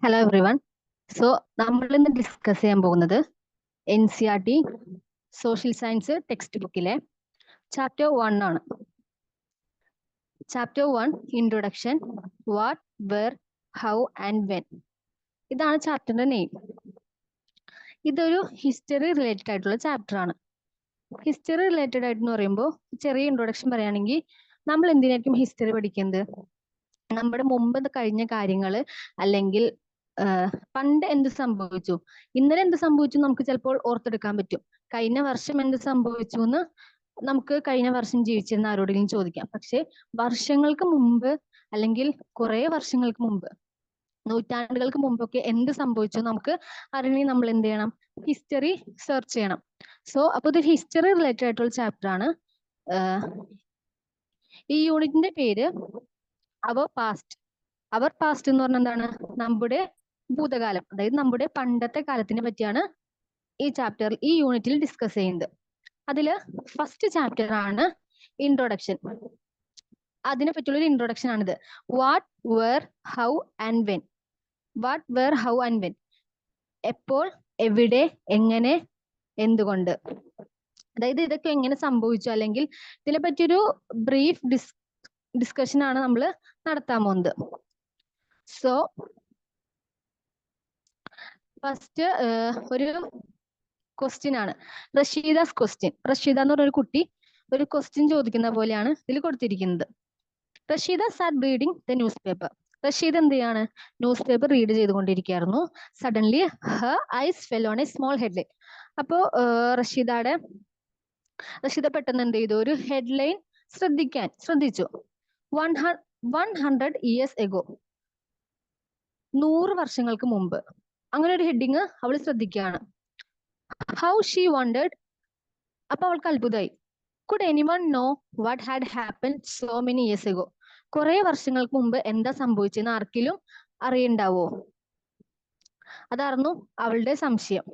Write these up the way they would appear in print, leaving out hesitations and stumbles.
Hello every one. So നമ്മൾ ഇന്ന് discuss ചെയ്യാൻ പോകുന്നത് NCERT സോഷ്യൽ സയൻസ് ടെക്സ്റ്റ് ബുക്കിലെ ചാപ്റ്റർ 1 ആണ്. Chapter 1 introduction, what, where, how and when. ഇതാണ് ചാപ്റ്ററിന്റെ നെയിം. ഇതൊരു ഹിസ്റ്ററി റിലേറ്റഡ് ആയിട്ടുള്ള ചാപ്റ്റർ ആണ്. ഹിസ്റ്ററി റിലേറ്റഡ് ആയിട്ടെന്ന് പറയുമ്പോൾ ചെറിയ ഇൻട്രൊഡക്ഷൻ പറയുകയാണെങ്കിൽ, നമ്മൾ എന്തിനായിരിക്കും ഹിസ്റ്ററി പഠിക്കുന്നത്? നമ്മുടെ മുമ്പ് കഴിഞ്ഞ കാര്യങ്ങള്, അല്ലെങ്കിൽ പണ്ട് എന്ത് സംഭവിച്ചു, ഇന്നലെ എന്ത് സംഭവിച്ചു നമുക്ക് ചിലപ്പോൾ ഓർത്തെടുക്കാൻ പറ്റും. കഴിഞ്ഞ വർഷം എന്ത് സംഭവിച്ചു എന്ന് നമുക്ക് കഴിഞ്ഞ വർഷം ജീവിച്ചിരുന്ന ആരോടെങ്കിലും ചോദിക്കാം. പക്ഷെ വർഷങ്ങൾക്ക് മുമ്പ്, അല്ലെങ്കിൽ കുറെ വർഷങ്ങൾക്ക് മുമ്പ്, നൂറ്റാണ്ടുകൾക്ക് മുമ്പൊക്കെ എന്ത് സംഭവിച്ചു നമുക്ക് അറിയണമെങ്കിൽ നമ്മൾ എന്ത് ചെയ്യണം? ഹിസ്റ്ററി സെർച്ച് ചെയ്യണം. സോ അപ്പൊ ഇത് ഹിസ്റ്ററി റിലേറ്റഡ് ആയിട്ടുള്ള ചാപ്റ്റർ ആണ്. ഈ യൂണിറ്റിന്റെ പേര് അവർ പാസ്റ്റ്. അവർ പാസ്റ്റ് എന്ന് പറഞ്ഞാൽ എന്താണ്? നമ്മുടെ ഭൂതകാലം, അതായത് നമ്മുടെ പണ്ടത്തെ കാലത്തിനെ പറ്റിയാണ് ഈ ചാപ്റ്റർ, ഈ യൂണിറ്റിൽ ഡിസ്കസ് ചെയ്യുന്നത്. അതില് ഫസ്റ്റ് ചാപ്റ്റർ ആണ് ഇൻട്രൊഡക്ഷൻ. അതിനെ പറ്റിയുള്ള ഒരു ഇൻട്രൊഡക്ഷൻ ആണിത്. What, where, how and when. What, where, how and when. എപ്പോൾ, എവിടെ, എങ്ങനെ, എന്തുകൊണ്ട്. അതായത് ഇതൊക്കെ എങ്ങനെ സംഭവിച്ചു, അല്ലെങ്കിൽ ഇതിനെ പറ്റിയൊരു ബ്രീഫ് ഡിസ്കഷൻ ആണ് നമ്മൾ നടത്താൻ പോകുന്നത്. സോ ഫസ്റ്റ് ഒരു ക്വസ്റ്റ്യൻ ആണ്, റഷീദാസ് ക്വസ്റ്റ്യൻ. റഷീദ എന്ന് പറഞ്ഞ ഒരു കുട്ടി ഒരു ക്വസ്റ്റ്യൻ ചോദിക്കുന്ന പോലെയാണ് ഇതിൽ കൊടുത്തിരിക്കുന്നത്. Rasheeda sat reading the newspaper. Rasheeda എന്ത് ചെയ്യാണ്? ന്യൂസ് പേപ്പർ റീഡ് ചെയ്തുകൊണ്ടിരിക്കുകയായിരുന്നു. Suddenly her eyes fell on a small headline. അപ്പോ റഷീദ പെട്ടെന്ന് എന്ത് ചെയ്തു? ഒരു ഹെഡ്ലൈൻ ശ്രദ്ധിച്ചു. 100 years ago. 100 വർഷങ്ങൾക്ക് മുമ്പ്. അങ്ങനെ ഒരു ഹെഡിങ് അവൾ ശ്രദ്ധിക്കുകയാണ്. How she wondered. അപ്പൊ അവൾക്ക് അത്ഭുതമായി. Could anyone no what had happened so many years ago. കുറെ വർഷങ്ങൾക്ക് മുമ്പ് എന്താ സംഭവിച്ചെന്ന് ആർക്കെങ്കിലും അറിയണ്ടാവോ? അതായിരുന്നു അവളുടെ സംശയം.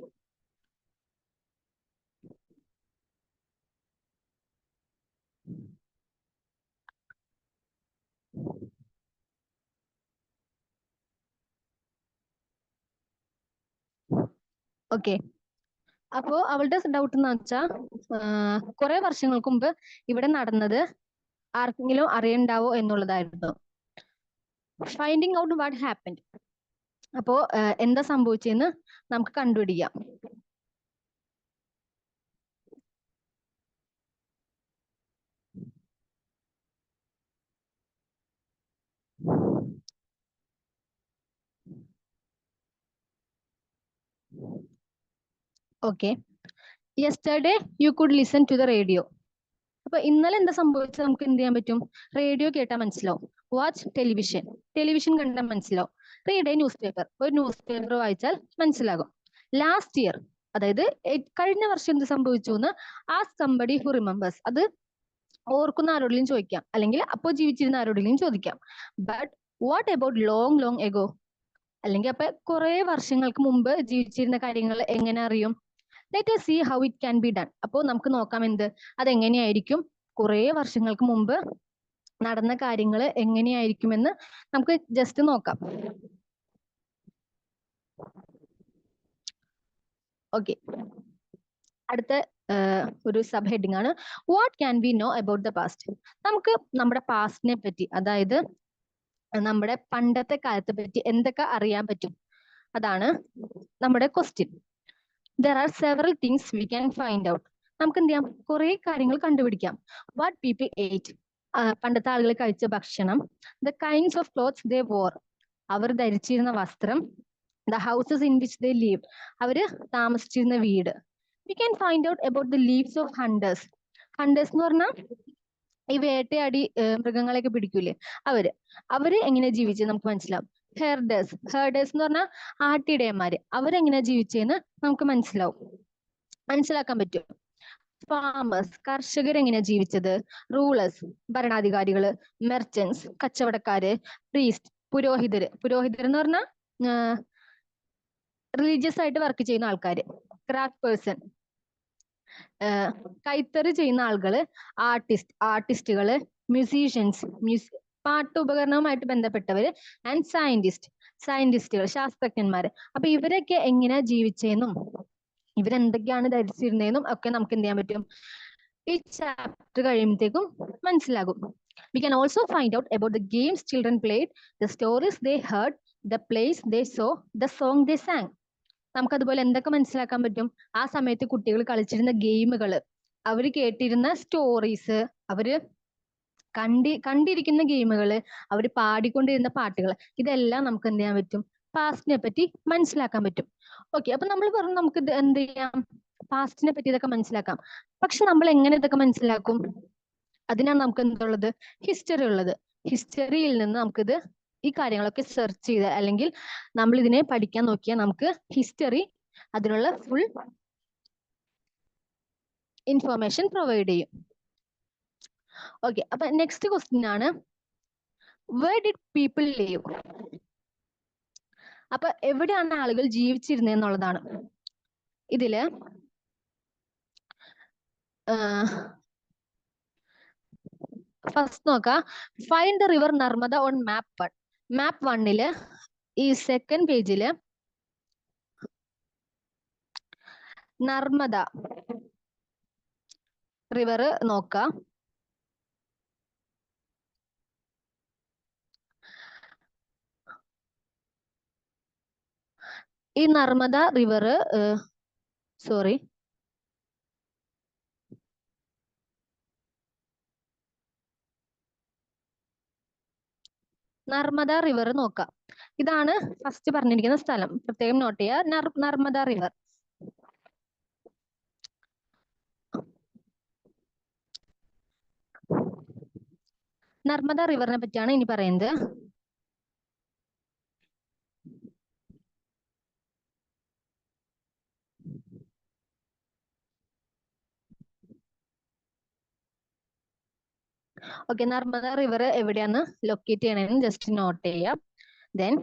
ഓക്കെ, അപ്പോ അവളുടെ ഡൗട്ട് എന്ന് വെച്ചാൽ, കുറെ വർഷങ്ങൾക്ക് മുമ്പ് ഇവിടെ നടന്നത് ആർക്കെങ്കിലും അറിയണ്ടാവോ എന്നുള്ളതായിരുന്നു. Finding out what happened. അപ്പോ എന്താ സംഭവിച്ചെന്ന് നമുക്ക് കണ്ടുപിടിക്കാം. Okay, yesterday you could listen to the radio. അപ്പൊ ഇന്നലെ എന്താ സംഭവിച്ചത് നമുക്ക് എന്ത് ചെയ്യാൻ പറ്റും? റേഡിയോ കേട്ടാൽ മനസ്സിലാവും. Watch television. ടെലിവിഷൻ കണ്ടാൽ മനസ്സിലാവും. Read A news paper. ഒരു ന്യൂസ് പേപ്പർ വായിച്ചാൽ മനസ്സിലാകും. ലാസ്റ്റ് ഇയർ, അതായത് കഴിഞ്ഞ വർഷം എന്ത് സംഭവിച്ചു എന്ന് ആസ്ക് സംബഡി ഹു റിമെമ്പേഴ്സ്. അത് ഓർക്കുന്ന ആരോടെങ്കിലും ചോദിക്കാം, അല്ലെങ്കിൽ അപ്പോൾ ജീവിച്ചിരുന്ന ആരോടെങ്കിലും ചോദിക്കാം. But what about long ago. അല്ലെങ്കിൽ അപ്പൊ കുറെ വർഷങ്ങൾക്ക് മുമ്പ് ജീവിച്ചിരുന്ന കാര്യങ്ങൾ എങ്ങനെ അറിയും? Let us see how it can be done. അപ്പോൾ നമുക്ക് നോക്കാം എന്ത്, അതെങ്ങനെയായിരിക്കും, കുറെ വർഷങ്ങൾക്ക് മുമ്പ് നടന്ന കാര്യങ്ങൾ എങ്ങനെയായിരിക്കുമെന്ന് നമുക്ക് ജസ്റ്റ് നോക്കാം. ഓക്കെ, അടുത്ത ഒരു സബ് ഹെഡിങ് ആണ് what can be know about the past. നമുക്ക് നമ്മുടെ പാസ്റ്റിനെ പറ്റി, അതായത് നമ്മുടെ പണ്ടത്തെ കാലത്തെ പറ്റി എന്തൊക്കെ അറിയാൻ പറ്റും, അതാണ് നമ്മുടെ question. There are several things we can find out. നമുക്ക് എന്ത് ചെയ്യാം? കുറെ കാര്യങ്ങൾ കണ്ടുപിടിക്കാം. What people ate. പണ്ടത്തെ ആളുകൾ കഴിച്ച ഭക്ഷണം. The kinds of clothes they wore. അവർ ധരിച്ചിരുന്ന വസ്ത്രം. The houses in which they lived. അവര് താമസിച്ചിരുന്ന വീട്. We can find out about the lives of hunters. Hunters എന്ന് പറഞ്ഞാൽ ഈ വേട്ടയാടി മൃഗങ്ങളെയൊക്കെ പിടിക്കൂലേ, അവര് എങ്ങനെ ജീവിച്ചത് നമുക്ക് മനസ്സിലാവും. ഹെർഡേഴ്സ് എന്ന് പറഞ്ഞാൽ ആട്ടിടയന്മാര്, അവരെങ്ങനെ ജീവിച്ചെന്ന് നമുക്ക് മനസ്സിലാക്കാൻ പറ്റും. ഫാമേഴ്സ്, കർഷകരെങ്ങനെയാ ജീവിച്ചത്. റൂളേഴ്സ്, ഭരണാധികാരികള്. മെർച്ചന്റ്സ്, കച്ചവടക്കാര്. പ്രീസ്റ്റ്, പുരോഹിതര് എന്ന് പറഞ്ഞാൽ റിലീജിയസ് ആയിട്ട് വർക്ക് ചെയ്യുന്ന ആൾക്കാര്. Craft person. കൈത്തറി ചെയ്യുന്ന ആളുകള്, ആർട്ടിസ്റ്റുകള്, മ്യൂസീഷ്യൻസ്, പാട്ടുപകരണവുമായിട്ട് ബന്ധപ്പെട്ടവര്, ആൻഡ് സയന്റിസ്റ്റുകൾ, ശാസ്ത്രജ്ഞന്മാര്. അപ്പൊ ഇവരൊക്കെ എങ്ങനെയാ ജീവിച്ചതെന്നും ഇവരെന്തൊക്കെയാണ് ധരിച്ചിരുന്നതെന്നും ഒക്കെ നമുക്ക് എന്ത് ചെയ്യാൻ പറ്റും, ഈ ചാപ്റ്റർ കഴിയുമ്പോഴത്തേക്കും മനസ്സിലാകും. We can also find out about the games children played, the stories they heard, the plays they saw, the song they sang. നമുക്ക് അതുപോലെ എന്തൊക്കെ മനസ്സിലാക്കാൻ പറ്റും, ആ സമയത്ത് കുട്ടികൾ കളിച്ചിരുന്ന ഗെയിമുകള്, അവര് കേട്ടിരുന്ന സ്റ്റോറീസ്, അവര് കണ്ടിരിക്കുന്ന ഗെയിമുകള്, അവര് പാടിക്കൊണ്ടിരുന്ന പാട്ടുകൾ, ഇതെല്ലാം നമുക്ക് എന്ത് ചെയ്യാൻ പറ്റും, പാസ്റ്റിനെ പറ്റി മനസ്സിലാക്കാൻ പറ്റും. ഓക്കെ, അപ്പൊ നമ്മൾ പറഞ്ഞു നമുക്ക് എന്ത് ചെയ്യാം, പാസ്റ്റിനെ പറ്റി ഇതൊക്കെ മനസ്സിലാക്കാം. പക്ഷെ നമ്മൾ എങ്ങനെ ഇതൊക്കെ മനസ്സിലാക്കും? അതിനാണ് നമുക്ക് എന്തുള്ളത്, ഹിസ്റ്ററി ഉള്ളത്. ഹിസ്റ്ററിയിൽ നിന്ന് നമുക്കിത് ഈ കാര്യങ്ങളൊക്കെ സെർച്ച് ചെയ്ത് അല്ലെങ്കിൽ നമ്മൾ ഇതിനെ പഠിക്കാൻ നോക്കിയാൽ നമുക്ക് ഹിസ്റ്ററി അതിനുള്ള ഫുൾ ഇൻഫർമേഷൻ പ്രൊവൈഡ് ചെയ്യും. ഓക്കെ, അപ്പൊ നെക്സ്റ്റ് ക്വസ്റ്റ്യൻ ആണ്, വേർ ഡിഡ് പീപ്പിൾ ലിവ്? അപ്പൊ എവിടെയാണ് ആളുകൾ ജീവിച്ചിരുന്നതെന്നുള്ളതാണ്. ഇതില് ഫസ്റ്റ് നോക്കാം, find the river Narmada on മാപ്പ് 1. മാപ്പ് 1 ഈ സെക്കൻഡ് പേജില് നർമ്മദ റിവർ നോക്കാം. ഈ Narmada river sorry Narmada river നോക്കാം. ഇതാണ് ഫസ്റ്റ് പറഞ്ഞിരിക്കുന്ന സ്ഥലം, പ്രത്യേകം നോട്ട് ചെയ്യുക, നർമ്മദ റിവർ. നർമ്മദ റിവറിനെ പറ്റിയാണ് ഇനി പറയുന്നത്. ഓക്കെ, നർമ്മദ റിവർ എവിടെയാണ് ലൊക്കേറ്റ് ചെയ്യണമെന്ന് ജസ്റ്റ് നോട്ട് ചെയ്യാം. ദെൻ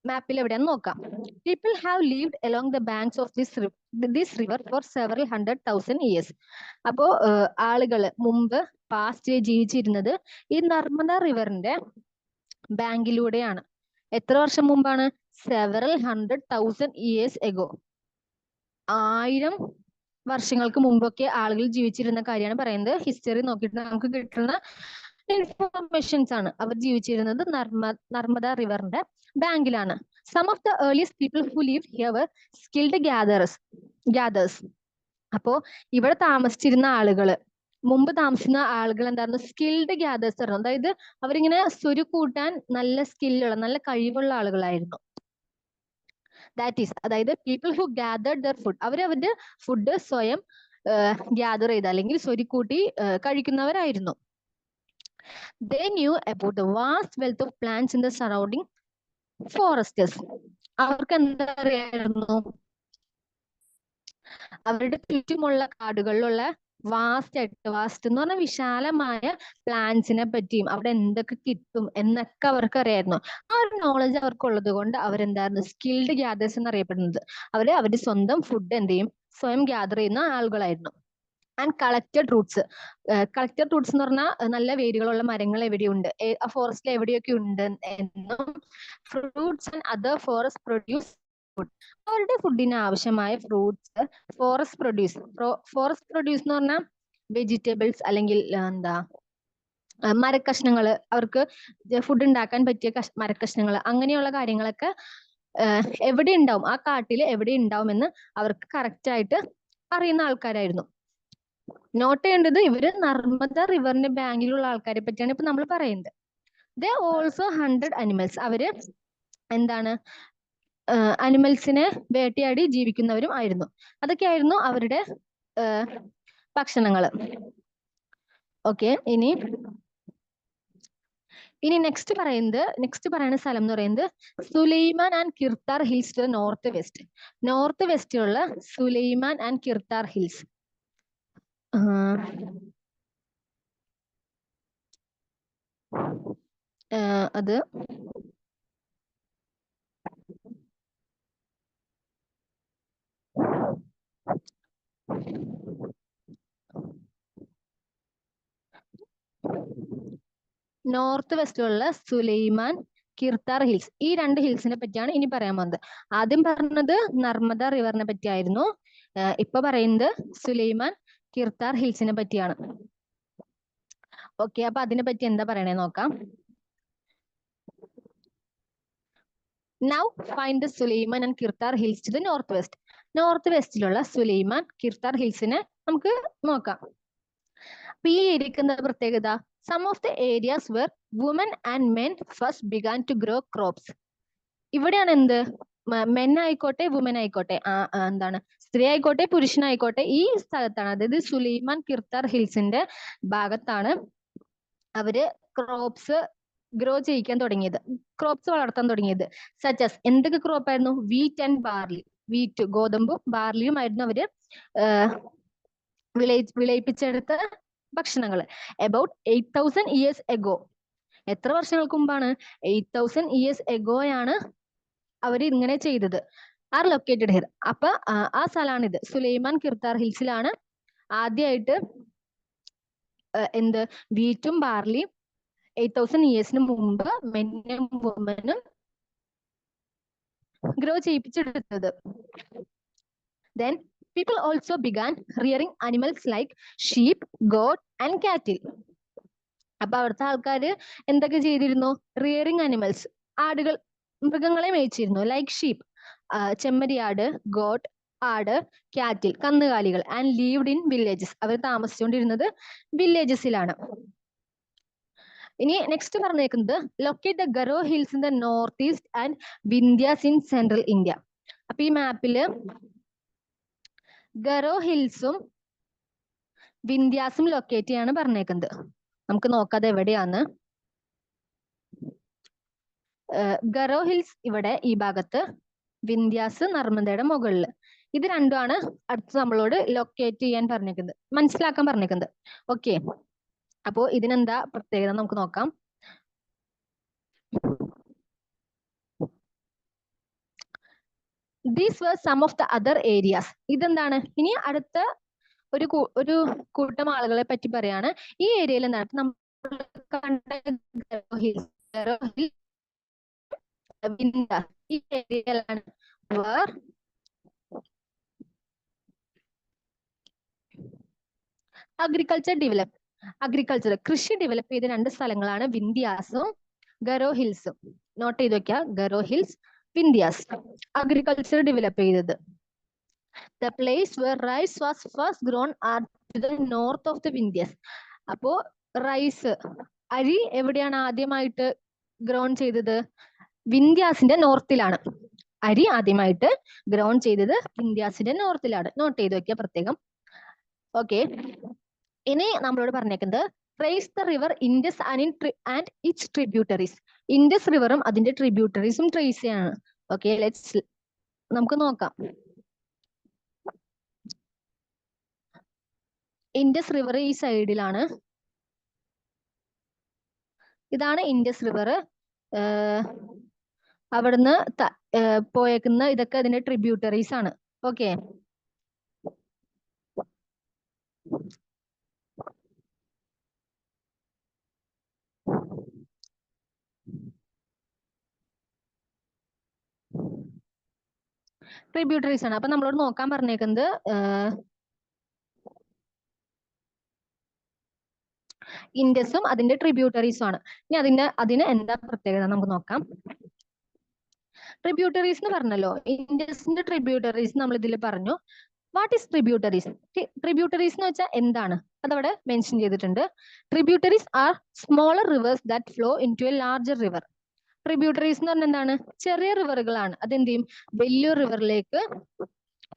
മാപ്പിൽ എവിടെയാന്ന് നോക്കാം. People have lived along the banks of this river four several 100,000 years. അപ്പോ ആളുകൾ മുമ്പ് പാസ്റ്റ് ജീവിച്ചിരുന്നത് ഈ നർമ്മദ റിവറിന്റെ ബാങ്കിലൂടെയാണ്. എത്ര വർഷം മുമ്പാണ്? Several 100,000 years ago. 1000 വർഷങ്ങൾക്ക് മുമ്പൊക്കെ ആളുകൾ ജീവിച്ചിരുന്ന കാര്യമാണ് പറയുന്നത്. ഹിസ്റ്ററി നോക്കിയിട്ട് നമുക്ക് കിട്ടുന്ന ഇൻഫർമേഷൻസ് ആണ്. അവർ ജീവിച്ചിരുന്നത് നർമ്മദ റിവറിന്റെ ബാങ്കിലാണ്. Some of the earliest people who live here were skilled gatherers. അപ്പോ ഇവിടെ താമസിച്ചിരുന്ന ആളുകള്, മുമ്പ് താമസിക്കുന്ന ആളുകൾ എന്തായിരുന്നു? സ്കിൽഡ് ഗ്യാദേഴ്സ് ആയിരുന്നു. അതായത് അവരിങ്ങനെ സ്വരുക്കൂട്ടാൻ നല്ല സ്കില്ലുള്ള, നല്ല കഴിവുള്ള ആളുകളായിരുന്നു. ദാറ്റ് ഈസ്, അതായത് people who gathered there food, അവരവരുടെ ഫുഡ് സ്വയം ഗ്യാദർ ചെയ്ത് അല്ലെങ്കിൽ സ്വരുക്കൂട്ടി കഴിക്കുന്നവരായിരുന്നു. They knew about the vast wealth of plants in the surrounding forests. അവർക്ക് എന്താ അറിയായിരുന്നു? അവരുടെ ചുറ്റുമുള്ള കാടുകളിലുള്ള വാസ്റ്റ് എന്ന് പറഞ്ഞാൽ വിശാലമായ പ്ലാന്റ്സിനെ പറ്റിയും അവിടെ എന്തൊക്കെ കിട്ടും എന്നൊക്കെ അവർക്ക് അറിയായിരുന്നു. ആ ഒരു നോളജ് അവർക്കുള്ളത് കൊണ്ട് അവരെന്തായിരുന്നു? സ്കിൽഡ് ഗ്യാദേഴ്സ് എന്നറിയപ്പെടുന്നത്. അവരുടെ സ്വന്തം ഫുഡ് എന്ത് ചെയ്യും? സ്വയം ഗ്യാദർ ചെയ്യുന്ന ആളുകളായിരുന്നു. ആൻഡ് കളക്റ്റഡ് റൂട്ട്സ് എന്ന് പറഞ്ഞാൽ നല്ല വേരുകളുള്ള മരങ്ങൾ എവിടെയുണ്ട്, ആ ഫോറസ്റ്റിൽ എവിടെയൊക്കെ ഉണ്ട് എന്നും, fruits and other forest produce food, അവരുടെ ഫുഡിന് ആവശ്യമായ ഫ്രൂട്ട്സ്, ഫോറസ്റ്റ് പ്രൊഡ്യൂസ് എന്ന് പറഞ്ഞാൽ വെജിറ്റബിൾസ് അല്ലെങ്കിൽ എന്താ മരക്കഷ്ണങ്ങള്, അവർക്ക് ഫുഡ് ഉണ്ടാക്കാൻ പറ്റിയ മരക്കഷ്ണങ്ങൾ, അങ്ങനെയുള്ള കാര്യങ്ങളൊക്കെ എവിടെ ഉണ്ടാവും, ആ കാട്ടിൽ എവിടെ ഉണ്ടാവുമെന്ന് അവർക്ക് കറക്റ്റ് ആയിട്ട് അറിയുന്ന ആൾക്കാരായിരുന്നു. നോട്ട് ചെയ്യേണ്ടത്, ഇവര് നർമ്മദ റിവറിന്റെ ബാങ്കിലുള്ള ആൾക്കാരെ പറ്റിയാണ് ഇപ്പൊ നമ്മൾ പറയുന്നത്. They also 100 animals. അവര് എന്താണ്? അനിമൽസിനെ വേട്ടയാടി ജീവിക്കുന്നവരും ആയിരുന്നു. അതൊക്കെയായിരുന്നു അവരുടെ ഭക്ഷണങ്ങള്. ഓക്കെ, ഇനി നെക്സ്റ്റ് പറയുന്ന സ്ഥലം എന്ന് പറയുന്നത് Sulaiman and Kirthar hills to north വെസ്റ്റിലുള്ള സുലൈമാൻ ആൻഡ് കിർത്താർ ഹിൽസ്. അത് നോർത്ത് വെസ്റ്റിലുള്ള സുലൈമാൻ കിർത്താർ ഹിൽസ്. ഈ രണ്ട് ഹിൽസിനെ പറ്റിയാണ് ഇനി പറയാൻ പോകുന്നത്. ആദ്യം പറഞ്ഞത് നർമ്മദ റിവറിനെ പറ്റിയായിരുന്നു. ഇപ്പൊ പറയുന്നത് സുലൈമാൻ കിർത്താർ ഹിൽസിനെ പറ്റിയാണ്. ഓക്കെ, അപ്പൊ അതിനെ പറ്റി എന്താ പറയണേ നോക്കാം. Now find the Suleiman and Kirtar hills to the northwest. North വെസ്റ്റിലുള്ള സുലൈമാൻ കിർത്താർ ഹിൽസിനെ നമുക്ക് നോക്കാം. അപ്പൊ ഈ ഏരിയക്ക് എന്താ പ്രത്യേകത? Some of the areas where women and men first began to grow crops. ഇവിടെയാണ് എന്ത്, മെൻ ആയിക്കോട്ടെ വുമൻ ആയിക്കോട്ടെ, എന്താണ് സ്ത്രീ ആയിക്കോട്ടെ പുരുഷനായിക്കോട്ടെ, ഈ സ്ഥലത്താണ്, അതായത് സുലൈമാൻ കിർത്താർ ഹിൽസിന്റെ ഭാഗത്താണ് അവര് ക്രോപ്സ് ഗ്രോ ചെയ്യിക്കാൻ തുടങ്ങിയത്, ക്രോപ്സ് വളർത്താൻ തുടങ്ങിയത്. സച്ചസ് എന്തൊക്കെ ക്രോപ്പ് ആയിരുന്നു? Wheat and barley. വീറ്റ് ഗോതമ്പും ബാർലിയും ആയിരുന്നു അവര് വിളയിപ്പിച്ചെടുത്ത ഭക്ഷണങ്ങൾ. About 8000 years ago. എത്ര വർഷങ്ങൾക്ക് മുമ്പാണ്? 8000 years ago-യാണ് അവർ ഇങ്ങനെ ചെയ്തത്. Are located here. അപ്പൊ ആ സ്ഥലമാണിത്, സുലൈമാൻ കിർത്താർ ഹിൽസിലാണ് ആദ്യമായിട്ട് എന്ത് വീറ്റും ബാർലിയും 8000 years-ന് മുമ്പ് മെന്നും വുമനും grow ചെയ്യിപ്പിച്ചെടുത്തത്. Then people also began rearing animals like sheep, goat and cattle. അപ്പൊ അവിടുത്തെ ആൾക്കാര് എന്തൊക്കെ ചെയ്തിരുന്നു? റിയറിങ് അനിമൽസ്, ആടുകൾ, മൃഗങ്ങളെ മേയിച്ചിരുന്നു. ലൈക്ക് ഷീപ്പ്, ചെമ്മരിയാട്, ഗോട്ട്, ആട്, കാറ്റിൽ, കന്നുകാലികൾ. And lived in villages. അവർ താമസിച്ചുകൊണ്ടിരുന്നത് വില്ലേജസിലാണ്. ഇനി നെക്സ്റ്റ് പറഞ്ഞേക്കുന്നത് locate the Garo hills in the north east and Vindhyas in central India. അപ്പൊ ഈ മാപ്പില് ഗരോ ഹിൽസും വിന്ധ്യാസും ലൊക്കേറ്റ് ചെയ്യാണ് പറഞ്ഞേക്കുന്നത്. നമുക്ക് നോക്കാതെ എവിടെയാന്ന്. ഗരോ ഹിൽസ് ഇവിടെ ഈ ഭാഗത്ത്, വിന്ധ്യാസ് നർമ്മദയുടെ മുകളില്. ഇത് രണ്ടുമാണ് അടുത്ത് നമ്മളോട് ലൊക്കേറ്റ് ചെയ്യാൻ പറഞ്ഞേക്കുന്നത്, മനസ്സിലാക്കാൻ പറഞ്ഞേക്കുന്നത്. ഓക്കെ, അപ്പോ ഇതിനെന്താ പ്രത്യേകത നമുക്ക് നോക്കാം. These were some of the other areas. ഇതെന്താണ്? ഇനി അടുത്ത ഒരു കൂട്ടം ആളുകളെ പറ്റി പറയാണ്. ഈ ഏരിയയിൽ എന്താണ് നമ്മൾ കണ്ട ഈ ഏരിയയിലാണ് അഗ്രികൾച്ചർ ഡെവലപ്പ്. അഗ്രികൾച്ചർ, കൃഷി ഡെവലപ്പ് ചെയ്ത രണ്ട് സ്ഥലങ്ങളാണ് വിന്ധ്യാസും ഗരോ ഹിൽസും. നോട്ട് ചെയ്ത് വെക്കുക, ഗരോ ഹിൽസ്, വിന്ധ്യാസ്. അഗ്രികൾച്ചർ ഡെവലപ്പ് ചെയ്തത്. The place where rice was first grown are to the north of the Vindhyas. അപ്പോ റൈസ്, അരി എവിടെയാണ് ആദ്യമായിട്ട് ഗ്രോൺ ചെയ്തത്? വിന്ധ്യാസിന്റെ നോർത്തിലാണ്. അരി ആദ്യമായിട്ട് ഗ്രോൺ ചെയ്തത് വിന്ധ്യാസിന്റെ നോർത്തിലാണ്. നോട്ട് ചെയ്ത് വെക്കുക പ്രത്യേകം. ഓക്കെ, ഇനി നമ്മളോട് പറഞ്ഞേക്കുന്നത് trace the river Indus and its tributaries. Indus റിവറും അതിന്റെ ട്രിബ്യൂട്ടറീസും ട്രേസ് ചെയ്യാണ്. ഓക്കെ, ലെറ്റ്സ് നമുക്ക് നോക്കാം. ഇൻഡസ് റിവർ ഈ സൈഡിലാണ്. ഇതാണ് ഇൻഡസ് റിവർ. അവിടുന്ന് പോയേക്കുന്ന ഇതൊക്കെ അതിന്റെ ട്രിബ്യൂട്ടറീസ് ആണ്. ഓക്കെ, ട്രിബ്യൂട്ടറീസ് ആണ്. അപ്പൊ നമ്മളോട് നോക്കാൻ പറഞ്ഞേക്കുന്നത് ഇൻഡസും അതിന്റെ ട്രിബ്യൂട്ടറീസും ആണ്. ഇനി അതിന് എന്താ പ്രത്യേകത നമുക്ക് നോക്കാം. ട്രിബ്യൂട്ടറീസ് എന്ന് പറഞ്ഞല്ലോ, ഇൻഡസിന്റെ ട്രിബ്യൂട്ടറീസ് നമ്മൾ ഇതിൽ പറഞ്ഞു. What is tributaries? ട്രിബ്യൂട്ടറീസ് എന്ന് വെച്ചാൽ എന്താണ്? അതവിടെ മെൻഷൻ ചെയ്തിട്ടുണ്ട്. Tributaries are smaller rivers that flow into a larger river. Tributaries എന്ന് പറഞ്ഞാൽ എന്താണ്? ചെറിയ റിവറുകളാണ്, അതെന്ത് ചെയ്യും? വലിയൊരു റിവറിലേക്ക്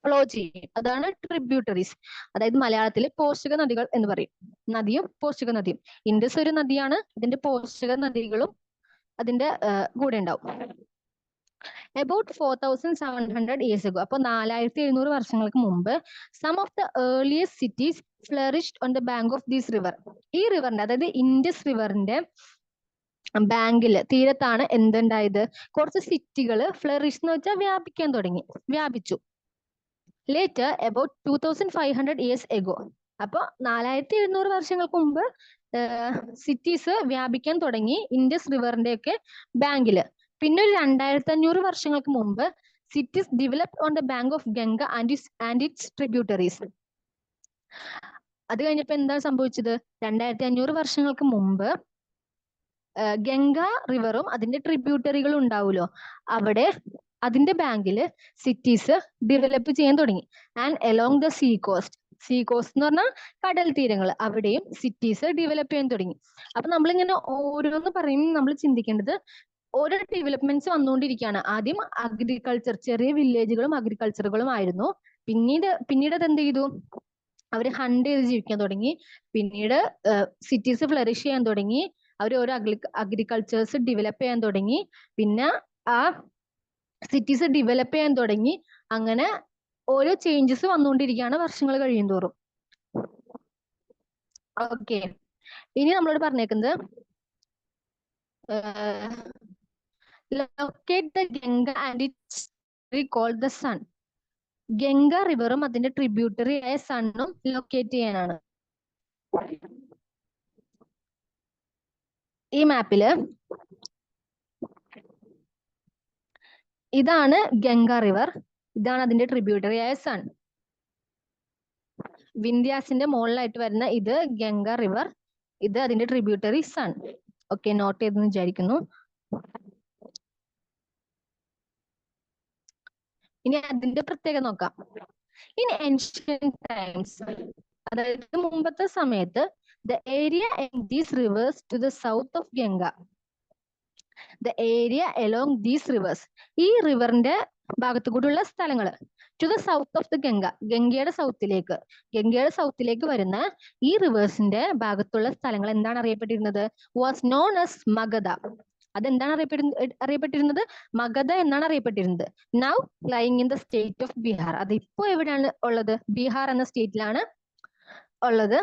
ഫ്ലോ ചെയ്യും. അതാണ് ട്രിബ്യൂട്ടറീസ്. അതായത് മലയാളത്തിൽ പോഷക നദികൾ എന്ന് പറയും. നദിയും പോഷക നദിയും. ഇൻഡസ് ഒരു നദിയാണ്, ഇതിന്റെ പോഷക നദികളും അതിന്റെ കൂടെ ഉണ്ടാവും. About 4700 years ago, അപ്പോൾ 4700 വർഷങ്ങൾക്ക് മുമ്പ് some of the earliest cities flourished on the bank of this river. ഈ റിവറിന്റെ, അതായത് ഇൻഡസ് റിവറിന്റെ ബാങ്കിൽ, തീരത്താണ് എന്തുണ്ടായത്? കുറച്ച് സിറ്റികൾ ഫ്ലറിഷ് എന്ന് വെച്ചാൽ വ്യാപിച്ചു. ലേറ്റർ about 2500 years ago, അപ്പൊ 4700 വർഷങ്ങൾക്ക് മുമ്പ് സിറ്റീസ് വ്യാപിക്കാൻ തുടങ്ങി ഇൻഡസ് റിവറിന്റെ ഒക്കെ ബാങ്കില്. പിന്നെ ഒരു 2500 വർഷങ്ങൾക്ക് മുമ്പ് cities developed on the bank of Ganga and its tributaries. അത് കഴിഞ്ഞപ്പോ എന്താ സംഭവിച്ചത്? 2500 വർഷങ്ങൾക്ക് മുമ്പ് ഗംഗ റിവറും അതിന്റെ ട്രിബ്യൂട്ടറികളും ഉണ്ടാവുമല്ലോ, അവിടെ അതിന്റെ ബാങ്കില് സിറ്റീസ് ഡെവലപ്പ് ചെയ്യാൻ തുടങ്ങി. And along the sea cost എന്ന് പറഞ്ഞാൽ കടൽ തീരങ്ങൾ, അവിടെയും സിറ്റീസ് ഡെവലപ്പ് ചെയ്യാൻ തുടങ്ങി. അപ്പൊ നമ്മളിങ്ങനെ ഓരോന്ന് പറയുമ്പോൾ നമ്മൾ ചിന്തിക്കേണ്ടത് ഓരോ ഡെവലപ്മെന്റ്സ് വന്നുകൊണ്ടിരിക്കുകയാണ്. ആദ്യം അഗ്രികൾച്ചർ, ചെറിയ വില്ലേജുകളും അഗ്രികൾച്ചറുകളും ആയിരുന്നു. പിന്നീട് അത് എന്ത് ചെയ്തു? അവർ ഹണ്ട് ചെയ്ത് ജീവിക്കാൻ തുടങ്ങി. പിന്നീട് സിറ്റീസ് ഫ്ലറിഷ് ചെയ്യാൻ തുടങ്ങി. അവർ ഓരോ അഗ്രികൾച്ചേഴ്സ് ഡെവലപ്പ് ചെയ്യാൻ തുടങ്ങി. പിന്നെ ആ സിറ്റീസ് ഡെവലപ്പ് ചെയ്യാൻ തുടങ്ങി. അങ്ങനെ ഓരോ ചേഞ്ചസ് വന്നുകൊണ്ടിരിക്കുകയാണ് വർഷങ്ങൾ കഴിയും തോറും. ഓക്കെ, ഇനി നമ്മളോട് പറഞ്ഞേക്കുന്നത് locate the Ganga and its called the sun. Ganga റിവറും അതിന്റെ ട്രിബ്യൂട്ടറി ആയ സണ്ണും ലൊക്കേറ്റ് ചെയ്യാനാണ്. ഈ മാപ്പില് ഇതാണ് ഗംഗ റിവർ, ഇതാണ് അതിന്റെ ട്രിബ്യൂട്ടറി ആയ സൺ. വിന്ധ്യാസിന്റെ മുകളിലായിട്ട് വരുന്ന ഇത് ഗംഗ റിവർ, ഇത് അതിന്റെ ട്രിബ്യൂട്ടറി സൺ. ഓക്കെ, നോട്ട് ചെയ്തെന്ന് വിചാരിക്കുന്നു. ഇനി അതിന്റെ പ്രത്യേകത നോക്കാം. ഇൻ ഏൻഷ്യന്റ് ടൈംസ്, അതായത് മുമ്പത്തെ സമയത്ത്, the area in these rivers to the south of Ganga, the area along these rivers, ഈ റിവറിന്റെ ഭാഗത്തു കൂടിയുള്ള സ്ഥലങ്ങൾ, to the south of the Ganga, ഗംഗയുടെ സൗത്തിലേക്ക് വരുന്ന ഈ റിവേഴ്സിന്റെ ഭാഗത്തുള്ള സ്ഥലങ്ങൾ എന്താണ് അറിയപ്പെട്ടിരുന്നത്? Was known as Magadha. അതെന്താണ് അറിയപ്പെട്ടിരുന്നത്? മഗധ എന്നാണ് അറിയപ്പെട്ടിരുന്നത്. Now lying in the state of Bihar. അത് ഇപ്പോ എവിടെയാണ് ഉള്ളത്? ബീഹാർ എന്ന സ്റ്റേറ്റിലാണ് ഉള്ളത്.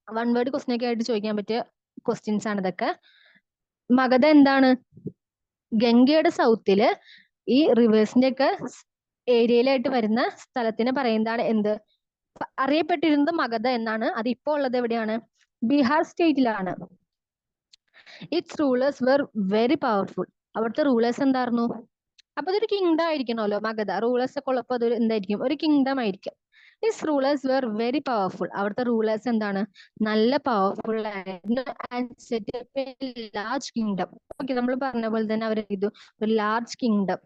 വൺ വേർഡ് ക്വസ്റ്റ്യൻ ഒക്കെ ആയിട്ട് ചോദിക്കാൻ പറ്റിയ ക്വസ്റ്റ്യൻസ് ആണ് ഇതൊക്കെ. മഗധ എന്താണ്? ഗംഗയുടെ സൗത്തില് ഈ റിവേഴ്സിന്റെ ഒക്കെ ഏരിയയിലായിട്ട് വരുന്ന സ്ഥലത്തിന് പറയുന്നതാണ് എന്ത്? അറിയപ്പെട്ടിരുന്നത് മഗധ എന്നാണ്. അത് ഇപ്പോ ഉള്ളത് എവിടെയാണ്? ബീഹാർ സ്റ്റേറ്റിലാണ്. Its rulers were very powerful. അവിടുത്തെ റൂളേഴ്സ് എന്തായിരുന്നു? അപ്പൊ അതൊരു കിങ്ഡം ആയിരിക്കണമല്ലോ മഗധ. റൂളേഴ്സ് ഒക്കെ ഉള്ളപ്പോ അതൊരു എന്തായിരിക്കും? ഒരു കിങ്ഡം ആയിരിക്കും. Its rulers were very powerful. അവിടുത്തെ റൂളേഴ്സ് എന്താണ്? നല്ല പവർഫുൾ ആയിരുന്നു. And set up a large kingdom. Okay, നമ്മൾ പറഞ്ഞ പോലെ തന്നെ അവർ ചെയ്തു ഒരു ലാർജ് കിങ്ഡം.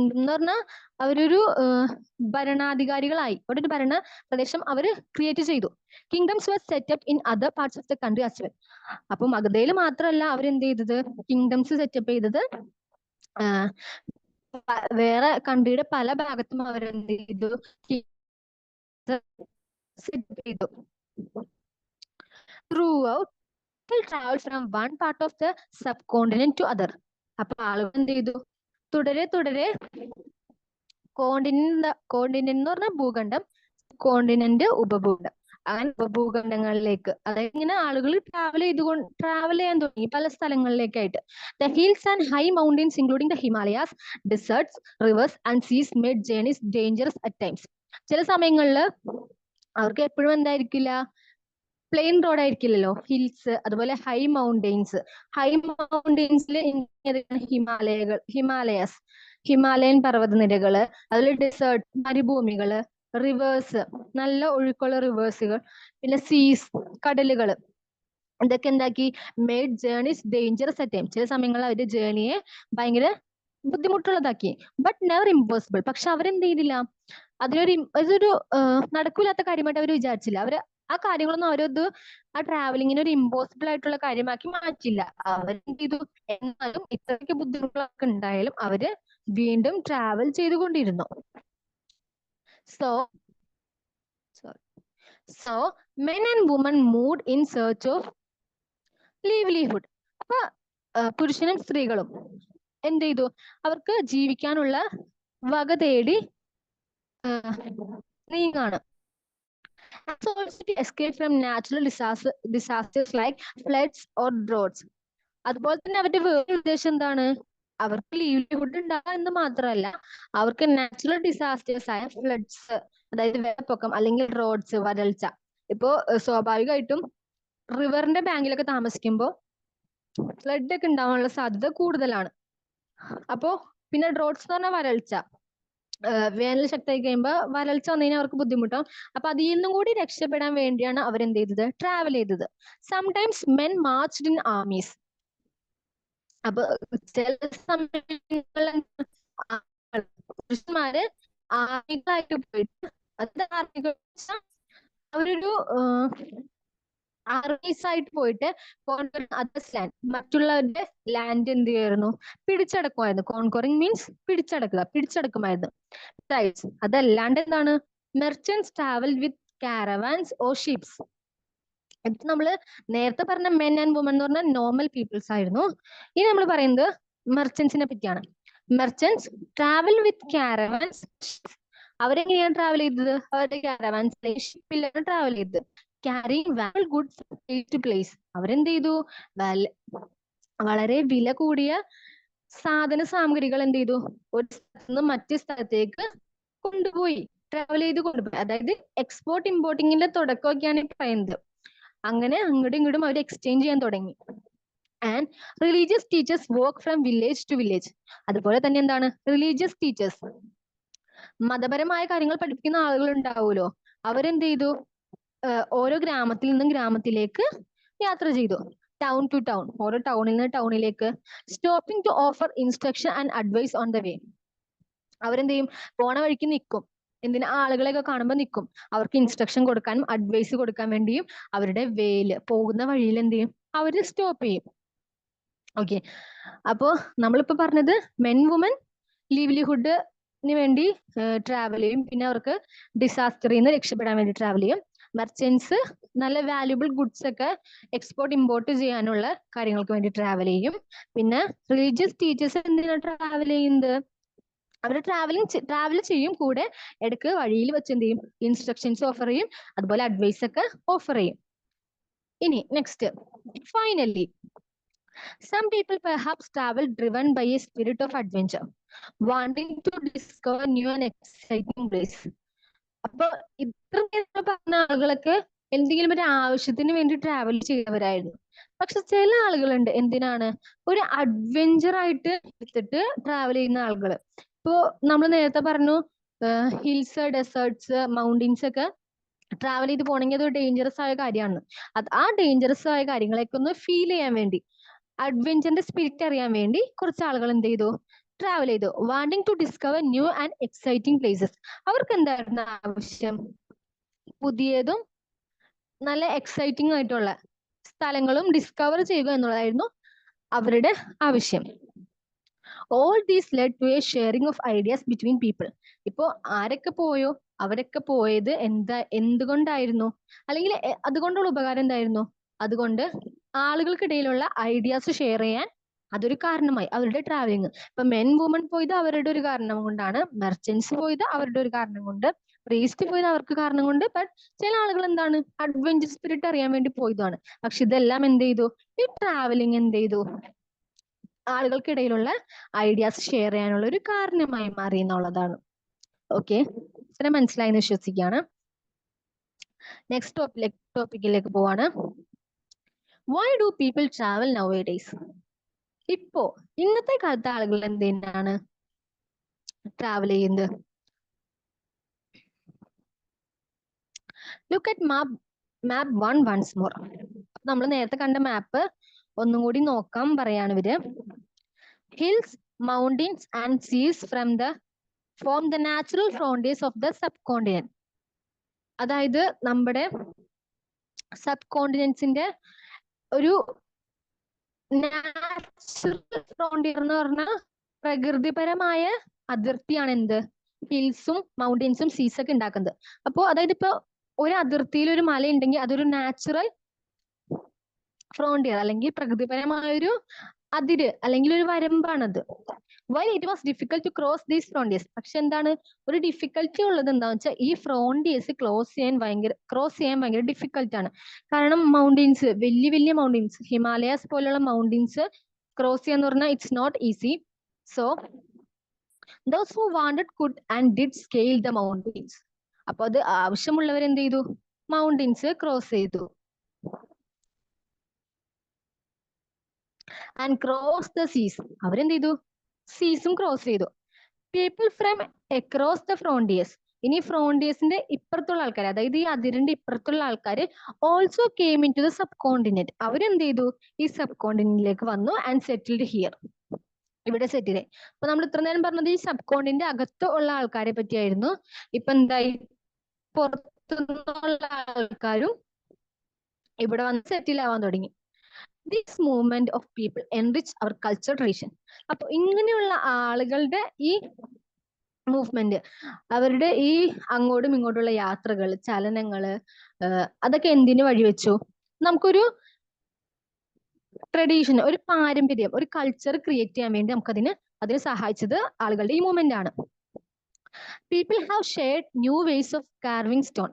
എന്ന് പറഞ്ഞാൽ അവരൊരു ഭരണാധികാരികളായി, അവിടെ ഒരു ഭരണ പ്രദേശം അവര് ക്രിയേറ്റ് ചെയ്തു. Kingdoms were set up in other parts of the country as well. അപ്പൊ മഗധയിൽ മാത്രമല്ല അവരെന്ത് ചെയ്തത്? കിങ്ഡംസ് സെറ്റപ്പ് ചെയ്തത് വേറെ കൺട്രിയുടെ പല ഭാഗത്തും അവരെന്ത് ചെയ്തു? സെറ്റപ്പ് ചെയ്തു. Throughout travel from one part of the subcontinent to other. അപ്പൊ ആളുകൾ എന്ത് ചെയ്തു? തുടരെ കോണ്ടിനെന്റ് എന്ന് പറഞ്ഞാൽ ഭൂഖണ്ഡം, കോണ്ടിനെന്റ് ഉപഭൂഖണ്ഡം, അങ്ങനെ ഉപഭൂഖണ്ഡങ്ങളിലേക്ക്, അതായത് ഇങ്ങനെ ആളുകൾ ട്രാവൽ ചെയ്യാൻ തുടങ്ങി പല സ്ഥലങ്ങളിലേക്കായിട്ട്. The hills and high mountains including the Himalayas, deserts, rivers and seas made journeys dangerous at times. ചില സമയങ്ങളിൽ അവർക്ക് എപ്പോഴും എന്തായിരിക്കില്ല? പ്ലെയിൻ റോഡ് ആയിരിക്കില്ലല്ലോ. ഹിൽസ്, അതുപോലെ ഹൈ മൗണ്ടെയിൻസിൽ ഹിമാലയൻ പർവ്വതനിരകള്, അതുപോലെ ഡെസേർട്ട്, മരുഭൂമികള്, റിവേഴ്സ്, നല്ല ഒഴുക്കുള്ള റിവേഴ്സുകൾ, പിന്നെ സീസ്, കടലുകൾ, ഇതൊക്കെ എന്താക്കി? Made journeys dangerous at time. ചില സമയങ്ങളിൽ അവരുടെ ജേർണിയെ ഭയങ്കര ബുദ്ധിമുട്ടുള്ളതാക്കി. But never impossible. പക്ഷെ അവരെന്ത് ചെയ്തില്ല? ഇതൊരു നടക്കൂലാത്ത കാര്യമായിട്ട് അവർ വിചാരിച്ചില്ല. ആ കാര്യങ്ങളൊന്നും ആ ട്രാവലിങ്ങിന് ഒരു ഇമ്പോസിബിൾ ആയിട്ടുള്ള കാര്യമാക്കി മാറ്റില്ല. അവരെന്ത് ചെയ്തു? എന്നാലും ഇത്രയ്ക്ക് ബുദ്ധിമുട്ടുകളൊക്കെ ഉണ്ടായാലും അവര് വീണ്ടും ട്രാവൽ ചെയ്തുകൊണ്ടിരുന്നു. So men and women moved in search of livelihood. അപ്പൊ പുരുഷനും സ്ത്രീകളും എന്ത് ചെയ്തു? അവർക്ക് ജീവിക്കാനുള്ള വക തേടി നീങ്ങാണ്. Also to escape from natural disasters like floods or droughts. അതുപോലെ തന്നെ അവരുടെ വേറെ ഉദ്ദേശം എന്താണ്? അവർക്ക് ലീവ്ലിഹുഡ് ഉണ്ടാകുക എന്ന് മാത്രമല്ല, അവർക്ക് നാച്ചുറൽ ഡിസാസ്റ്റേഴ്സ് ആയ ഫ്ലഡ്സ്, അതായത് വെള്ളപ്പൊക്കം അല്ലെങ്കിൽ ഡ്രോട്ട്സ്, വരൾച്ച. ഇപ്പോ സ്വാഭാവികമായിട്ടും റിവറിന്റെ ബാങ്കിലൊക്കെ താമസിക്കുമ്പോൾ ഫ്ലഡ് ഒക്കെ ഉണ്ടാവാനുള്ള സാധ്യത കൂടുതലാണ്. അപ്പോ പിന്നെ ഡ്രോട്ട്സ് എന്ന് പറഞ്ഞാൽ വരൾച്ച, വേനൽ ശക്തമായി കഴിയുമ്പോൾ വരൾച്ച വന്നു കഴിഞ്ഞാൽ അവർക്ക് ബുദ്ധിമുട്ടാവും. അപ്പൊ അതിൽ നിന്നും കൂടി രക്ഷപ്പെടാൻ വേണ്ടിയാണ് അവരെന്ത് ചെയ്തത്, ട്രാവൽ ചെയ്തത്. Sometimes men marched in armies. അപ്പൊ ചില സമയങ്ങളിൽ പുരുഷന്മാര് ആർമികളായിട്ട് പോയിട്ട്, അത് ആർമികൾ അവരൊരു ആർമീസ് ആയിട്ട് പോയിട്ട് അതേഴ്സ് ലാൻഡ്, മറ്റുള്ളവരുടെ ലാൻഡ് എന്ത് ചെയ്യുമായിരുന്നു, പിടിച്ചടക്കുമായിരുന്നു. കോൺകോറിങ് മീൻസ് പിടിച്ചടക്കുക, പിടിച്ചടക്കുമായിരുന്നു. അതല്ലാണ്ട് എന്താണ്, merchants travel with caravans or ships. ഇത് നമ്മള് നേരത്തെ പറഞ്ഞ മെൻ ആൻഡ് വുമൻ എന്ന് പറഞ്ഞാൽ നോർമൽ പീപ്പിൾസ് ആയിരുന്നു. ഇനി നമ്മൾ പറയുന്നത് മെർച്ചൻസിനെ പറ്റിയാണ്. Merchants travel with caravans. അവരെങ്ങനെയാണ് ട്രാവൽ ചെയ്തത്, അവരുടെ കാരവാൻസ് ഷിപ്പിലാണ് ട്രാവൽ ചെയ്തത്. Carrying valuable goods place to place. അവരെന്ത് ചെയ്തു, വളരെ വില കൂടിയ സാധന സാമഗ്രികൾ എന്ത് ചെയ്തു, ഒരു സ്ഥലത്ത് നിന്ന് മറ്റു സ്ഥലത്തേക്ക് കൊണ്ടുപോയി, ട്രാവൽ ചെയ്ത് കൊണ്ടുപോയി. അതായത് എക്സ്പോർട്ട് ഇമ്പോർട്ടിങ്ങിന്റെ തുടക്കമൊക്കെയാണ് ഈ പറയുന്നത്. അങ്ങനെ അങ്ങോട്ടും ഇങ്ങോട്ടും അവർ എക്സ്ചേഞ്ച് ചെയ്യാൻ തുടങ്ങി. ആൻഡ് റിലീജിയസ് ടീച്ചേഴ്സ് വർക്ക് ഫ്രം വില്ലേജ് ടു വില്ലേജ്. അതുപോലെ തന്നെ എന്താണ്, റിലീജിയസ് ടീച്ചേഴ്സ്, മതപരമായ കാര്യങ്ങൾ പഠിപ്പിക്കുന്ന ആളുകൾ ഉണ്ടാവുമല്ലോ, അവരെന്ത് ചെയ്തു, ഓരോ ഗ്രാമത്തിൽ നിന്നും ഗ്രാമത്തിലേക്ക് യാത്ര ചെയ്തു. ടൗൺ ടു ടൗൺ, ഓരോ ടൗണിൽ നിന്ന് ടൗണിലേക്ക്. Stopping to offer instruction and advice on the way. അവരെന്ത് ചെയ്യും, പോണ വഴിക്ക് നിൽക്കും. എന്തിനാ, ആളുകളെയൊക്കെ കാണുമ്പോൾ നിൽക്കും. അവർക്ക് ഇൻസ്ട്രക്ഷൻ കൊടുക്കാനും അഡ്വൈസ് കൊടുക്കാൻ വേണ്ടിയും അവരുടെ വേയില് പോകുന്ന വഴിയിൽ എന്ത് ചെയ്യും, അവര് സ്റ്റോപ്പ് ചെയ്യും. ഓക്കെ, അപ്പോ നമ്മളിപ്പോ പറഞ്ഞത് മെൻ വുമൻ ലീവ്ലിഹുഡിന് വേണ്ടി ട്രാവൽ ചെയ്യും. പിന്നെ അവർക്ക് ഡിസാസ്റ്ററിൽ നിന്ന് രക്ഷപ്പെടാൻ വേണ്ടി ട്രാവൽ ചെയ്യും. മെർച്ചൻസ് നല്ല വാല്യുബിൾ ഗുഡ്സ് ഒക്കെ എക്സ്പോർട്ട് ഇമ്പോർട്ട് ചെയ്യാനുള്ള കാര്യങ്ങൾക്ക് വേണ്ടി ട്രാവൽ ചെയ്യും. പിന്നെ റിലീജിയസ് ടീച്ചേഴ്സ് എന്തിനാണ് ട്രാവൽ ചെയ്യുന്നത്, അവർ ട്രാവൽ ചെയ്യും, കൂടെ ഇടയ്ക്ക് വഴിയിൽ വെച്ച് എന്ത് ചെയ്യും, ഇൻസ്ട്രക്ഷൻസ് ഓഫർ ചെയ്യും, അതുപോലെ അഡ്വൈസ് ഒക്കെ ഓഫർ ചെയ്യും. ഇനി next, finally some people perhaps travel driven by a spirit of adventure, wanting to discover new and exciting place. അപ്പൊ ഇത്ര നേരത്തെ പറഞ്ഞ ആളുകളൊക്കെ എന്തെങ്കിലും ഒരു ആവശ്യത്തിന് വേണ്ടി ട്രാവൽ ചെയ്തവരായിരുന്നു. പക്ഷെ ചില ആളുകളുണ്ട്, എന്തിനാണ്, ഒരു അഡ്വെഞ്ചർ ആയിട്ട് എടുത്തിട്ട് ട്രാവൽ ചെയ്യുന്ന ആളുകൾ. ഇപ്പോ നമ്മൾ നേരത്തെ പറഞ്ഞു, ഹിൽസ്, ഡെസേർട്സ്, മൗണ്ടെയിൻസ് ഒക്കെ ട്രാവൽ ചെയ്ത് പോകണമെങ്കിൽ അത് ഡേഞ്ചറസ് ആയ കാര്യമാണ്. ആ ഡേഞ്ചറസ് ആയ കാര്യങ്ങളൊക്കെ ഒന്ന് ഫീൽ ചെയ്യാൻ വേണ്ടി, അഡ്വെഞ്ചറിന്റെ സ്പിരിറ്റ് അറിയാൻ വേണ്ടി കുറച്ച് ആളുകൾ എന്ത് ചെയ്തു, ട്രാവൽ ചെയ്തു. Wanting to discover new and exciting places. അവർക്ക് എന്തായിരുന്നു ആവശ്യം, പുതിയതും നല്ല എക്സൈറ്റിംഗ് ആയിട്ടുള്ള സ്ഥലങ്ങളും ഡിസ്കവർ ചെയ്യുക എന്നുള്ളതായിരുന്നു അവരുടെ ആവശ്യം. All these led to a sharing of ideas between people. ഇപ്പോ ആരൊക്കെ പോയോ അവരൊക്കെ പോയത് എന്തുകൊണ്ടായിരുന്നു, അല്ലെങ്കിൽ അതുകൊണ്ടുള്ള ഉപകാരം എന്തായിരുന്നു, അതുകൊണ്ട് ആളുകൾക്കിടയിലുള്ള ഐഡിയാസ് ഷെയർ ചെയ്യാൻ അതൊരു കാരണമായി അവരുടെ ട്രാവലിംഗ്. ഇപ്പൊ മെൻ വുമൺ പോയത് അവരുടെ ഒരു കാരണം കൊണ്ടാണ്, മെർച്ചൻസ് പോയത് അവരുടെ ഒരു കാരണം കൊണ്ട്, പ്രീസ്റ്റ് പോയത് അവർക്ക് കാരണം കൊണ്ട്. ബട്ട് ചില ആളുകൾ എന്താണ്, അഡ്വഞ്ചർ സ്പിരിറ്റ് അറിയാൻ വേണ്ടി പോയതാണ്. പക്ഷെ ഇതെല്ലാം എന്ത് ചെയ്തു, ഈ ട്രാവലിംഗ് എന്ത് ചെയ്തു, ആളുകൾക്കിടയിലുള്ള ഐഡിയാസ് ഷെയർ ചെയ്യാനുള്ള ഒരു കാരണമായി മാറി എന്നുള്ളതാണ്. ഓക്കെ, ഇത്ര മനസ്സിലായെന്ന് വിശ്വസിക്കുകയാണ്. നെക്സ്റ്റ് ടോപ്പിക്കിലേക്ക് പോവാണ്. Why do people travel nowadays? ഇപ്പോ ഇന്നത്തെ കാലത്തെ ആളുകൾ എന്തിനാണ് ട്രാവൽ ചെയ്യുന്നത്? Look at map once more. നമ്മൾ നേരത്തെ കണ്ട മാപ്പ് ഒന്നും കൂടി നോക്കാം പറയാണ് ഇവര്. Hills, mountains and seas form the natural frontiers of the subcontinent. അതായത് നമ്മുടെ സബ് കോണ്ടിനെന്റ്സിന്റെ ഒരു നാച്ചുറൽ ഫ്രോണ്ടിയർ എന്ന് പറഞ്ഞാൽ പ്രകൃതിപരമായ അതിർത്തിയാണ് എന്ത്, ഹിൽസും മൗണ്ടെയിൻസും സീസ് ഒക്കെ ഉണ്ടാക്കുന്നത്. അപ്പോ അതായത് ഇപ്പൊ ഒരു അതിർത്തിയിൽ ഒരു മല ഉണ്ടെങ്കിൽ അതൊരു നാച്ചുറൽ ഫ്രോണ്ടിയർ അല്ലെങ്കിൽ പ്രകൃതിപരമായ ഒരു അതിര് അല്ലെങ്കിൽ ഒരു വരമ്പാണത്. While it was difficult to cross these frontiers. പക്ഷെ എന്താണ്, ഒരു ഡിഫിക്കൽറ്റി ഉള്ളത് എന്താണെന്ന് വെച്ചാൽ ഈ ഫ്രോണ്ടിയേഴ്സ് ക്രോസ് ചെയ്യാൻ ഭയങ്കര ഡിഫിക്കൽട്ടാണ്. കാരണം മൗണ്ടെയിൻസ്, വലിയ വലിയ മൗണ്ടെയിൻസ്, ഹിമാലയാസ് പോലുള്ള മൗണ്ടെയിൻസ് ക്രോസ് ചെയ്യാന്ന് പറഞ്ഞാൽ it's not easy. So those who wanted could and did scale the mountains. അപ്പൊ അത് ആവശ്യമുള്ളവർ എന്ത് ചെയ്തു, മൗണ്ടെയിൻസ് ക്രോസ് ചെയ്തു. And cross the seas. അവരെന്ത് ചെയ്തു? സീസും ക്രോസ് ചെയ്തു. People from across the frontiers. ഇനി ഫ്രോണ്ടിയേഴ്സിന്റെ ഇപ്പുറത്തുള്ള ആൾക്കാർ, അതായത് ഈ അതിരിന്റെ ഇപ്പുറത്തുള്ള ആൾക്കാർ also came into the subcontinent. അവരെന്ത് ചെയ്തു? ഈ സബ് കോണ്ടിനെന്റിലേക്ക് വന്നു ആൻഡ് സെറ്റിൽഡ് ഹിയർ. ഇവിടെ സെറ്റിൽ. അപ്പൊ നമ്മൾ ഇത്ര നേരം പറഞ്ഞത് ഈ സബ് കോണ്ടിന്റെ അകത്ത് ഉള്ള ആൾക്കാരെ പറ്റിയായിരുന്നു. ഇപ്പൊ എന്തായി? പുറത്തുനിന്നുള്ള ആൾക്കാരും ഇവിടെ വന്ന് സെറ്റിൽ ആവാൻ തുടങ്ങി. This movement of people enrich our culture tradition. അപ്പൊ ഇങ്ങനെയുള്ള ആളുകളുടെ ഈ മൂവ്മെന്റ്, അവരുടെ ഈ അങ്ങോട്ടും ഇങ്ങോട്ടുള്ള യാത്രകൾ, ചലനങ്ങള്, അതൊക്കെ എന്തിനു വഴിവെച്ചു? നമുക്കൊരു ട്രഡീഷൻ, ഒരു പാരമ്പര്യം, ഒരു കൾച്ചർ ക്രിയേറ്റ് ചെയ്യാൻ വേണ്ടി അതിന് സഹായിച്ചത് ആളുകളുടെ ഈ മൂവ്മെന്റ് ആണ്. People have shared new ways of carving stone.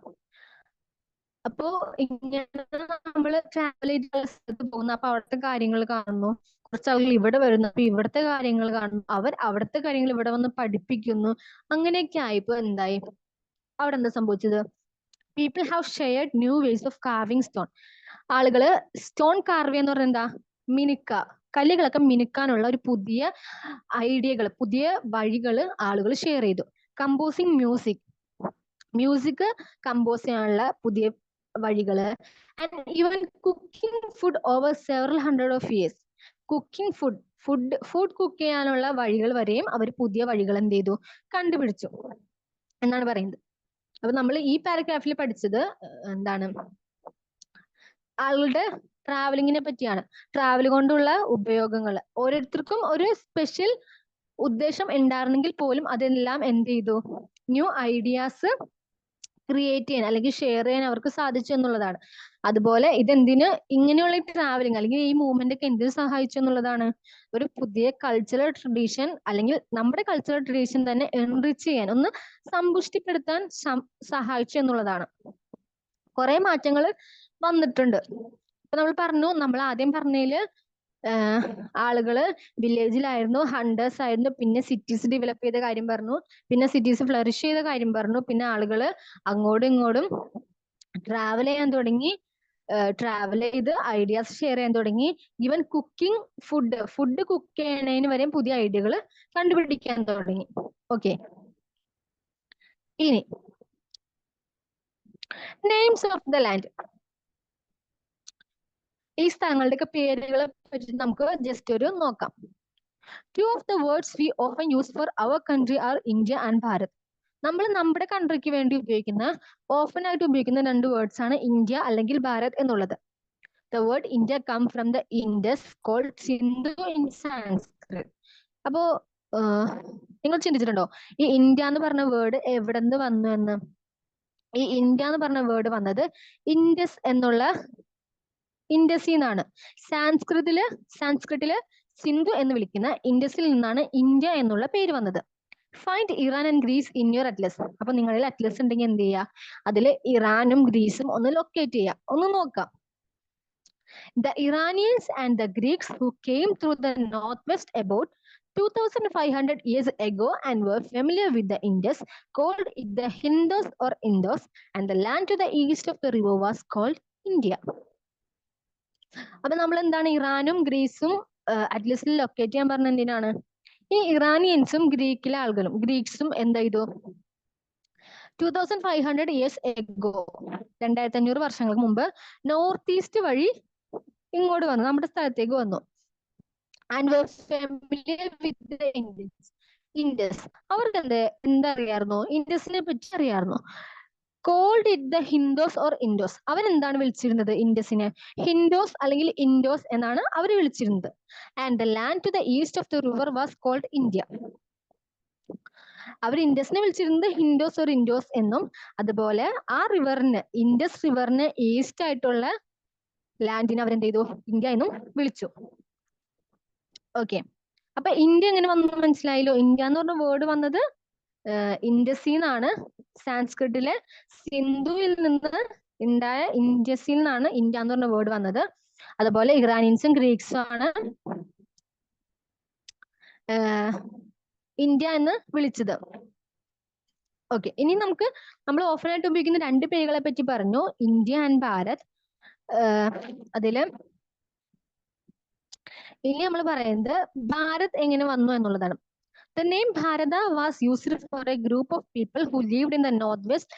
അപ്പോ ഇങ്ങനെ നമ്മള് ട്രാവൽ ചെയ്ത സ്ഥലത്ത് പോകുന്നു, അപ്പൊ അവിടുത്തെ കാര്യങ്ങൾ കാണുന്നു. കുറച്ച് ആളുകൾ ഇവിടെ വരുന്നു, അപ്പൊ ഇവിടുത്തെ കാര്യങ്ങൾ കാണുന്നു. അവർ അവിടുത്തെ കാര്യങ്ങൾ ഇവിടെ വന്ന് പഠിപ്പിക്കുന്നു. അങ്ങനെയൊക്കെ ആയപ്പോ എന്തായി? അവിടെ എന്താ സംഭവിച്ചത്? People have shared new ways of carving stone. ആളുകള് സ്റ്റോൺ കാർവ് എന്ന് പറഞ്ഞാൽ എന്താ? മിനുക്ക, കല്ലുകളൊക്കെ മിനുക്കാനുള്ള ഒരു പുതിയ ഐഡിയകൾ, പുതിയ വഴികൾ ആളുകൾ ഷെയർ ചെയ്തു. കമ്പോസിങ് മ്യൂസിക്, മ്യൂസിക് കമ്പോസ് ചെയ്യാനുള്ള പുതിയ വഴികള്. And even cooking food over several hundred of years. Cooking food cook ചെയ്യാനുള്ള വഴികൾ വരെയും അവർ പുതിയ വഴികൾ എന്ത് ചെയ്തു? കണ്ടുപിടിച്ചു എന്നാണ് പറയുന്നത്. അപ്പൊ നമ്മൾ ഈ പാരഗ്രാഫിൽ പഠിച്ചത് എന്താണ്? ആളുടെ ട്രാവലിങ്ങിനെ പറ്റിയാണ്. ട്രാവൽ കൊണ്ടുള്ള ഉപയോഗങ്ങൾ. ഓരോരുത്തർക്കും ഒരു സ്പെഷ്യൽ ഉദ്ദേശം ഉണ്ടായിരുന്നെങ്കിൽ പോലും അതെല്ലാം എന്ത് ചെയ്തു? ന്യൂ ഐഡിയാസ് ക്രിയേറ്റ് ചെയ്യാൻ അല്ലെങ്കിൽ ഷെയർ ചെയ്യാൻ അവർക്ക് സാധിച്ചു എന്നുള്ളതാണ്. അതുപോലെ ഇതെന്തിന് ഇങ്ങനെയുള്ള ട്രാവലിംഗ് അല്ലെങ്കിൽ ഈ മൂവ്മെന്റ് ഒക്കെ എന്തിനു സഹായിച്ചു എന്നുള്ളതാണ്? ഒരു പുതിയ കൾച്ചറൽ ട്രഡീഷൻ അല്ലെങ്കിൽ നമ്മുടെ കൾച്ചറൽ ട്രഡീഷൻ തന്നെ എൻറിച്ച് ചെയ്യാൻ, ഒന്ന് സമ്പുഷ്ടിപ്പെടുത്താൻ സഹായിച്ചു എന്നുള്ളതാണ്. കുറെ മാറ്റങ്ങൾ വന്നിട്ടുണ്ട്. ഇപ്പൊ നമ്മൾ പറഞ്ഞു, നമ്മൾ ആദ്യം പറഞ്ഞതില് ആളുകള് വില്ലേജിലായിരുന്നു, ഹണ്ടേഴ്സ് ആയിരുന്നു, പിന്നെ സിറ്റീസ് ഡെവലപ്പ് ചെയ്ത കാര്യം പറഞ്ഞു, പിന്നെ സിറ്റീസ് ഫ്ലറിഷ് ചെയ്ത കാര്യം പറഞ്ഞു, പിന്നെ ആളുകള് അങ്ങോട്ടും ഇങ്ങോട്ടും ട്രാവൽ ചെയ്യാൻ തുടങ്ങി, ട്രാവൽ ചെയ്ത് ഐഡിയാസ് ഷെയർ ചെയ്യാൻ തുടങ്ങി. ഈവൻ കുക്കിംഗ് ഫുഡ് കുക്ക് ചെയ്യണതിന് വരെയും പുതിയ ഐഡിയകൾ കണ്ടുപിടിക്കാൻ തുടങ്ങി. ഓക്കെ, ഇനി നെയിംസ് ഓഫ് ദ ലാൻഡ്. ഈ സ്ഥലങ്ങളുടെയൊക്കെ പേരുകളെ പറ്റി നമുക്ക് ജസ്റ്റ് ഒരു നോക്കാം. Two of the words we often use for our country are India and Bharat. നമ്മൾ നമ്മുടെ കൺട്രിക്ക് വേണ്ടി ഓഫൻ ആയിട്ട് ഉപയോഗിക്കുന്ന രണ്ട് വേർഡ്സ് ആണ് ഇന്ത്യ അല്ലെങ്കിൽ ഭാരത് എന്നുള്ളത്. The word India come from the Indus called Sindhu in Sanskrit. അപ്പോ നിങ്ങൾ ചിന്തിച്ചിട്ടുണ്ടോ ഈ ഇന്ത്യ എന്ന് പറഞ്ഞ വേർഡ് എവിടെ നിന്ന് വന്നു എന്ന്? ഈ ഇന്ത്യ എന്ന് പറഞ്ഞ വേർഡ് വന്നത് ഇൻഡസ് എന്നുള്ള ഇൻഡസിന്നാണ്. സാൻസ്ക്രിറ്റില് സിന്ധു എന്ന് വിളിക്കുന്ന ഇൻഡസിൽ നിന്നാണ് ഇന്ത്യ എന്നുള്ള പേര് വന്നത്. Find Iran and Greece in your atlas. അപ്പൊ നിങ്ങളിൽ അറ്റ്ലസ് ഉണ്ടെങ്കിൽ എന്ത് ചെയ്യുക? അതിൽ ഇറാനും ഗ്രീസും ഒന്ന് ലൊക്കേറ്റ് ചെയ്യുക, ഒന്ന് നോക്കാം. The Iranians and the Greeks who came through the northwest about 2500 years ago and were familiar with the Indus called it the Hindus or Indus, and the land to the east of the river was called India. അപ്പൊ നമ്മൾ എന്താണ് ഇറാനും ഗ്രീസും അറ്റ്ലസിൽ locate ചെയ്യാൻ പറഞ്ഞ എന്തിനാണ്? ഈ ഇറാനിയൻസും ഗ്രീക്സും എന്താ ചെയ്തു? 2500 years ago, 2500 വർഷങ്ങൾക്ക് മുമ്പ് നോർത്ത് ഈസ്റ്റ് വഴി ഇങ്ങോട്ട് വന്നു, നമ്മുടെ സ്ഥലത്തേക്ക് വന്നു. And were familiar with the Indus. അവർക്ക് എന്താ അറിയാമായിരുന്നു? ഇൻഡസിനെ പറ്റി അറിയാമായിരുന്നു. Called it the Hindos or Indos. അവരെന്താണ് വിളിച്ചിരുന്നത് ഇൻഡസിനെ? ഹിന്ദോസ് അല്ലെങ്കിൽ ഇൻഡോസ് എന്നാണ് അവർ വിളിച്ചിരുന്നത്. And the land to the east of the river was called India. അവർ ഇൻഡസിനെ വിളിച്ചിരുന്നത് ഹിന്ദോസ് ഓർ ഇൻഡോസ് എന്നും, അതുപോലെ ആ റിവറിന്, ഇൻഡസ് റിവറിന് ഈസ്റ്റ് ആയിട്ടുള്ള ലാൻഡിനെ അവരെന്ത് ചെയ്തു? ഇന്ത്യ എന്നും വിളിച്ചു. ഓക്കെ, അപ്പൊ ഇന്ത്യ എങ്ങനെ വന്നു മനസ്സിലായല്ലോ? ഇന്ത്യ എന്ന് പറഞ്ഞ വേർഡ് വന്നത് ഇൻഡസിന്നാണ്. സാൻസ്ക്രിറ്റിലെ സിന്ധുവിൽ നിന്ന് ഉണ്ടായ ഇൻഡസിൽ നിന്നാണ് ഇന്ത്യ എന്ന് പറഞ്ഞ വേർഡ് വന്നത്. അതുപോലെ ഇറാനിയൻസും ഗ്രീക്സും ആണ് ഇന്ത്യ എന്ന് വിളിച്ചത്. ഓക്കെ, ഇനി നമ്മൾ ഓഫനായിട്ട് ഉപയോഗിക്കുന്ന രണ്ട് പേരുകളെ പറ്റി പറഞ്ഞു, ഇന്ത്യ ആൻഡ് ഭാരത്. അതില് ഇനി നമ്മൾ പറയുന്നത് ഭാരത് എങ്ങനെ വന്നു എന്നുള്ളതാണ്. The name Bharata was used for a group of people who lived in the northwest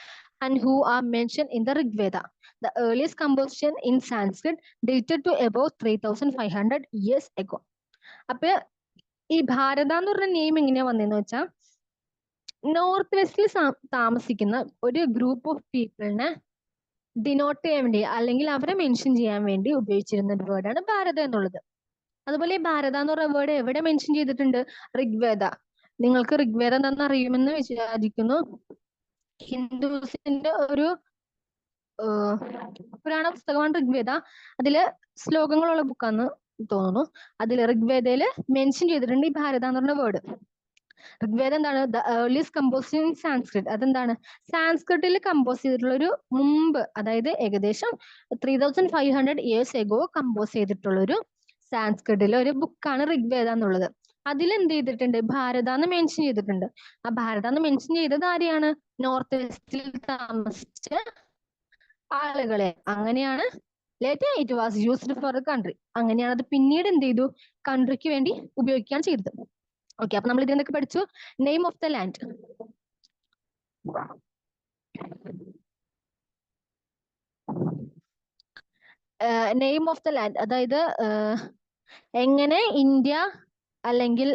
and who are mentioned in the Rig Veda. The earliest composition in Sanskrit dated to about 3500 years ago. അപ്പൊ ഈ ഭാരത എന്ന് പറഞ്ഞ name എങ്ങനെയാ വന്നതെന്ന് വെച്ചാൽ north വെസ്റ്റിൽ താമസിക്കുന്ന ഒരു group of പീപ്പിളിനെ denote ചെയ്യാൻ വേണ്ടി അല്ലെങ്കിൽ അവരെ മെൻഷൻ ചെയ്യാൻ വേണ്ടി ഉപയോഗിച്ചിരുന്ന ഒരു വേർഡാണ് ഭാരത എന്നുള്ളത്. അതുപോലെ ഈ ഭാരത എന്ന് പറയുന്ന വേർഡ് എവിടെ മെൻഷൻ ചെയ്തിട്ടുണ്ട്? ഋഗ്വേദ. നിങ്ങൾക്ക് ഋഗ്വേദം എന്താണെന്ന് അറിയുമെന്ന് വിചാരിക്കുന്നു. ഹിന്ദുസിന്റെ ഒരു പുരാണ പുസ്തകമാണ് ഋഗ്വേദ. അതില് ശ്ലോകങ്ങളുള്ള ബുക്കാന്ന് തോന്നുന്നു. അതിൽ ഋഗ്വേദയില് മെൻഷൻ ചെയ്തിട്ടുണ്ട് ഈ ഭാരത എന്ന് പറഞ്ഞ വേർഡ്. ഋഗ്വേദം എന്താണ്? The earliest composition in Sanskrit. അതെന്താണ്? സാൻസ്ക്രിറ്റിൽ കമ്പോസ് ചെയ്തിട്ടുള്ള ഒരു മുമ്പ്, അതായത് ഏകദേശം 3500 years ago കമ്പോസ് ചെയ്തിട്ടുള്ള ഒരു സാൻസ്ക്രിറ്റിലെ ഒരു ബുക്കാണ് ഋഗ്വേദ എന്നുള്ളത്. അതിൽ എന്ത് ചെയ്തിട്ടുണ്ട്? ഭാരത എന്ന് മെൻഷൻ ചെയ്തിട്ടുണ്ട്. ആ ഭാരത എന്ന് മെൻഷൻ ചെയ്തത് ആരെയാണ്? നോർത്ത് വെസ്റ്റിൽ താമസിച്ച ആളുകളെ. അങ്ങനെയാണ് later it was used for the country. അങ്ങനെയാണ് അത് പിന്നീട് എന്ത് ചെയ്തു? കൺട്രിക്ക് വേണ്ടി ഉപയോഗിക്കാൻ ചെയ്തത്. ഓക്കെ, അപ്പൊ നമ്മൾ ഇതിനൊക്കെ പഠിച്ചു. Name of the land. Name of the land, അതായത് എങ്ങനെ ഇന്ത്യ അല്ലെങ്കിൽ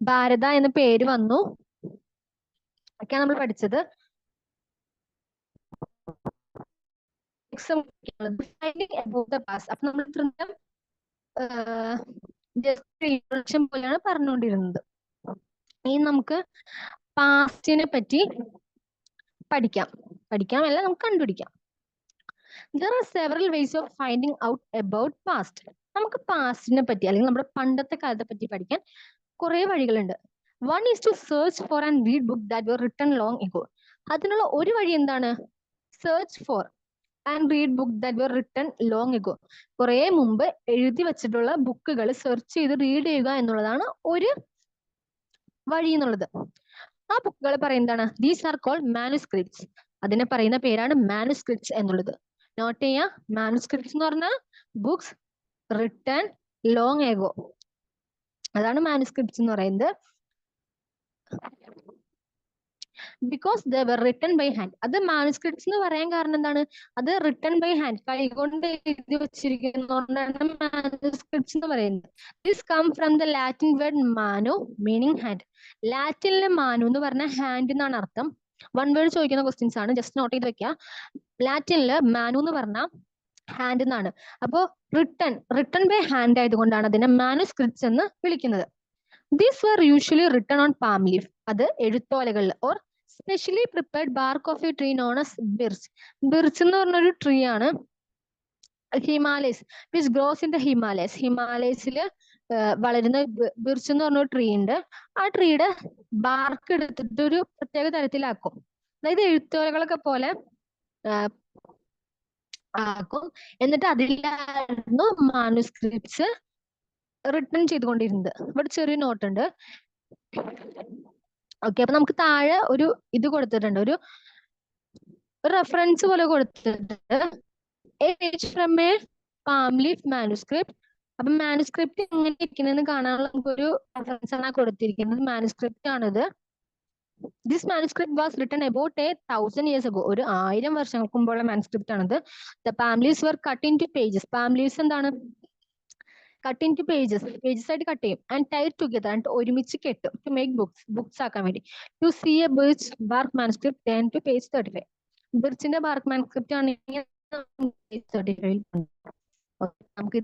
ഭാരത എന്ന പേര് വന്നു ഒക്കെയാണ് നമ്മൾ പഠിച്ചത്. അപ്പൊ നമ്മൾ ഇൻട്രൊഡക്ഷൻ പോലെയാണ് പറഞ്ഞുകൊണ്ടിരുന്നത്. ഇനി നമുക്ക് പാസ്റ്റിനെ പറ്റി പഠിക്കാം അല്ല നമുക്ക് കണ്ടുപിടിക്കാം. There are several ways of finding out about past. നമുക്ക് പാസ്റ്റിനെ പറ്റി അല്ലെങ്കിൽ നമ്മുടെ പണ്ടത്തെ കാലത്തെ പറ്റി പഠിക്കാൻ കുറെ വഴികളുണ്ട്. One is to search for and read book that were written long ago. അതിനുള്ള ഒരു വഴി എന്താണ്? Search for and read book that were written long ago. കുറെ മുമ്പ് എഴുതി വെച്ചിട്ടുള്ള ബുക്കുകൾ സെർച്ച് ചെയ്ത് റീഡ് ചെയ്യുക എന്നുള്ളതാണ് ഒരു വഴി എന്നുള്ളത്. ആ ബുക്കുകൾ പറയുന്നതാണ്? These are called manuscripts. അതിനെ പറയുന്ന പേരാണ് മാനുസ്ക്രിപ്റ്റ്സ് എന്നുള്ളത്. നോട്ട് ചെയ്യാം. മാനുസ്ക്രിപ്റ്റ്സ് എന്ന് പറഞ്ഞാൽ ബുക്സ് റിട്ടൺ ലോങ് എഗോ. അതാണ് മാനുസ്ക്രിപ്റ്റ്സ് എന്ന് പറയുന്നത്. Because they were written by hand. അത് മാനുസ്ക്രിപ്റ്റ്സ് എന്ന് പറയാൻ കാരണം എന്താണ്? അത് റിട്ടൺ ബൈ ഹാൻഡ്, കൈകൊണ്ട് എഴുതി വെച്ചിരിക്കുന്നതുകൊണ്ടാണ് മാനുസ്ക്രിപ്റ്റ്സ് എന്ന് പറയുന്നത്. This come from the Latin word manu, meaning hand. ലാറ്റിനിലെ മാനു എന്ന് പറഞ്ഞ ഹാൻഡ് എന്നാണ് അർത്ഥം. വൺ വേർഡ് ചോദിക്കുന്ന ക്വസ്റ്റ്യൻസ് ആണ്, ജസ്റ്റ് നോട്ട് ചെയ്ത് വെക്കുക. ലാറ്റിനില് മാനു എന്ന് പറഞ്ഞ ഹാൻഡ് എന്നാണ്. അപ്പോ റിട്ടൺ ബൈ ഹാൻഡ് ആയതുകൊണ്ടാണ് അതിനെ മാനുസ്ക്രിപ്റ്റ്സ് എന്ന് വിളിക്കുന്നത്. These were usually written on palm leaf. അത് എഴുത്തോലകളിൽ or specially prepared bark of a tree known as birch. Birch എന്ന് പറഞ്ഞൊരു ട്രീ ആണ്. Himalayas which grows in the Himalayas. ഹിമാലയസില് വളരുന്ന ബിർച്ച് എന്ന് പറഞ്ഞ ട്രീ ഉണ്ട്. ആ ട്രീയുടെ ബാർക്ക് എടുത്തിട്ട് ഒരു പ്രത്യേക തരത്തിലാക്കും. അതായത് എഴുത്തോലകളൊക്കെ പോലെ ആക്കും. എന്നിട്ട് അതിലായിരുന്നു മാനുസ്ക്രിപ്റ്റ്സ് റിട്ടേൺ ചെയ്തുകൊണ്ടിരുന്നത്. ഇവിടെ ചെറിയ നോട്ട് ഉണ്ട്. ഓക്കെ, അപ്പൊ നമുക്ക് താഴെ ഒരു ഇത് കൊടുത്തിട്ടുണ്ട്, ഒരു റെഫറൻസ് പോലെ കൊടുത്തിട്ടുണ്ട്. From a palm leaf manuscript. അപ്പൊ മാനുസ്ക്രിപ്റ്റ് എങ്ങനെ ഇരിക്കുന്നതെന്ന് കാണാനുള്ള നമുക്കൊരു റെഫറൻസ് ആണ് കൊടുത്തിരിക്കുന്നത്. മാനുസ്ക്രിപ്റ്റ് ആണിത്. This manuscript was written about 1000 years ago. ഒരു 1000 വർഷങ്ങൾക്ക് മുമ്പുള്ള മാനുസ്ക്രിപ്റ്റ് ആണിത്. The palm leaves were cut into pages. Palm leaves എന്താണ്? കട്ട് ഇൻ ടു പേജസ് ആയിട്ട് കട്ട് ചെയ്യും. ആൻഡ് ടൈഡ് ടുഗദർ, ആൻഡ് ഒരുമിച്ച് കെട്ടും. ടു മേക്ക് ബുക്സ് ആക്കാൻ വേണ്ടി. To see a birch bark manuscript 10 to page 35. ബിർച്ചിന്റെ BARC manuscript ആണെങ്കിൽ നമുക്ക്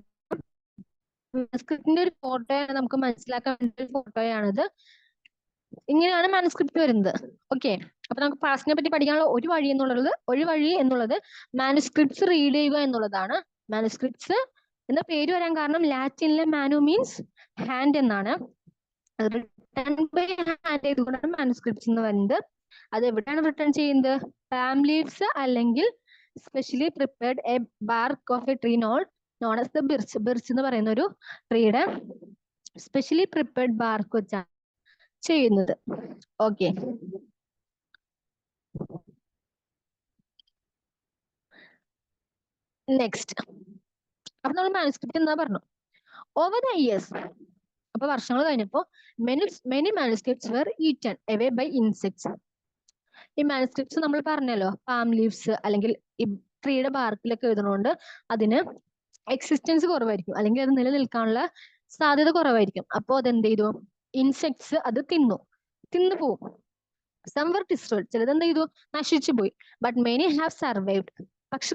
മാനുസ്ക്രിപ്റ്റിന്റെ ഒരു ഫോട്ടോയാണ് നമുക്ക് മനസ്സിലാക്കാൻ വേണ്ടി ഒരു ഫോട്ടോയാണിത്. ഇങ്ങനെയാണ് മാനുസ്ക്രിപ്റ്റ് വരുന്നത്. ഓക്കെ, അപ്പൊ നമുക്ക് പാസ്റ്റിനെ പറ്റി പഠിക്കാനുള്ള ഒരു വഴി എന്നുള്ളത് മാനുസ്ക്രിപ്റ്റ്സ് റീഡ് ചെയ്യുക എന്നുള്ളതാണ്. മാനുസ്ക്രിപ്റ്റ്സ് എന്ന പേര് വരാൻ കാരണം ലാറ്റിനിലെ മാനു മീൻസ് ഹാൻഡ് എന്നാണ്. റിട്ടൺ ബൈ ഹാൻഡ് ആയതുകൊണ്ടാണ് മാനുസ്ക്രിപ്റ്റ്സ് എന്ന് പറയുന്നത്. അത് എവിടെയാണ് റിട്ടേൺ ചെയ്യുന്നത്? പാം ലീവ്സ് അല്ലെങ്കിൽ specially prepared A BARC of A tree known as the birch. Birch എന്ന് പറയുന്ന ഒരു ട്രീയുടെ സ്പെഷ്യലി പ്രിപ്പയർഡ് ബാർക്ക് വെച്ചാണ് ചെയ്യുന്നത്. Okay, next. അപ്പൊ നമ്മൾ മാനുസ്ക്രിപ്റ്റ് എന്താ പറഞ്ഞു? Over the years, അപ്പൊ വർഷങ്ങൾ കഴിഞ്ഞപ്പോ many manuscripts were eaten away by insects. ഈ മാനുസ്ക്രിപ്റ്റ്സ് നമ്മൾ പറഞ്ഞല്ലോ പാം ലീവ്സ് അല്ലെങ്കിൽ ഈ ട്രീയുടെ ബാർക്കിലൊക്കെ എഴുതുന്നതുകൊണ്ട് അതിന് എക്സിസ്റ്റൻസ് കുറവായിരിക്കും അല്ലെങ്കിൽ അത് നിലനിൽക്കാനുള്ള സാധ്യത കുറവായിരിക്കും. അപ്പോൾ അതെന്ത് ചെയ്തു? ഇൻസെക്ട്സ് അത് തിന്നു പോവും. സം വർ ഡിസ്ട്രോയ്ഡ്, ചിലത് എന്ത് ചെയ്തു? നശിച്ചു പോയി. ബട്ട് മെനി ഹാവ് സർവൈവ്ഡ്, പക്ഷെ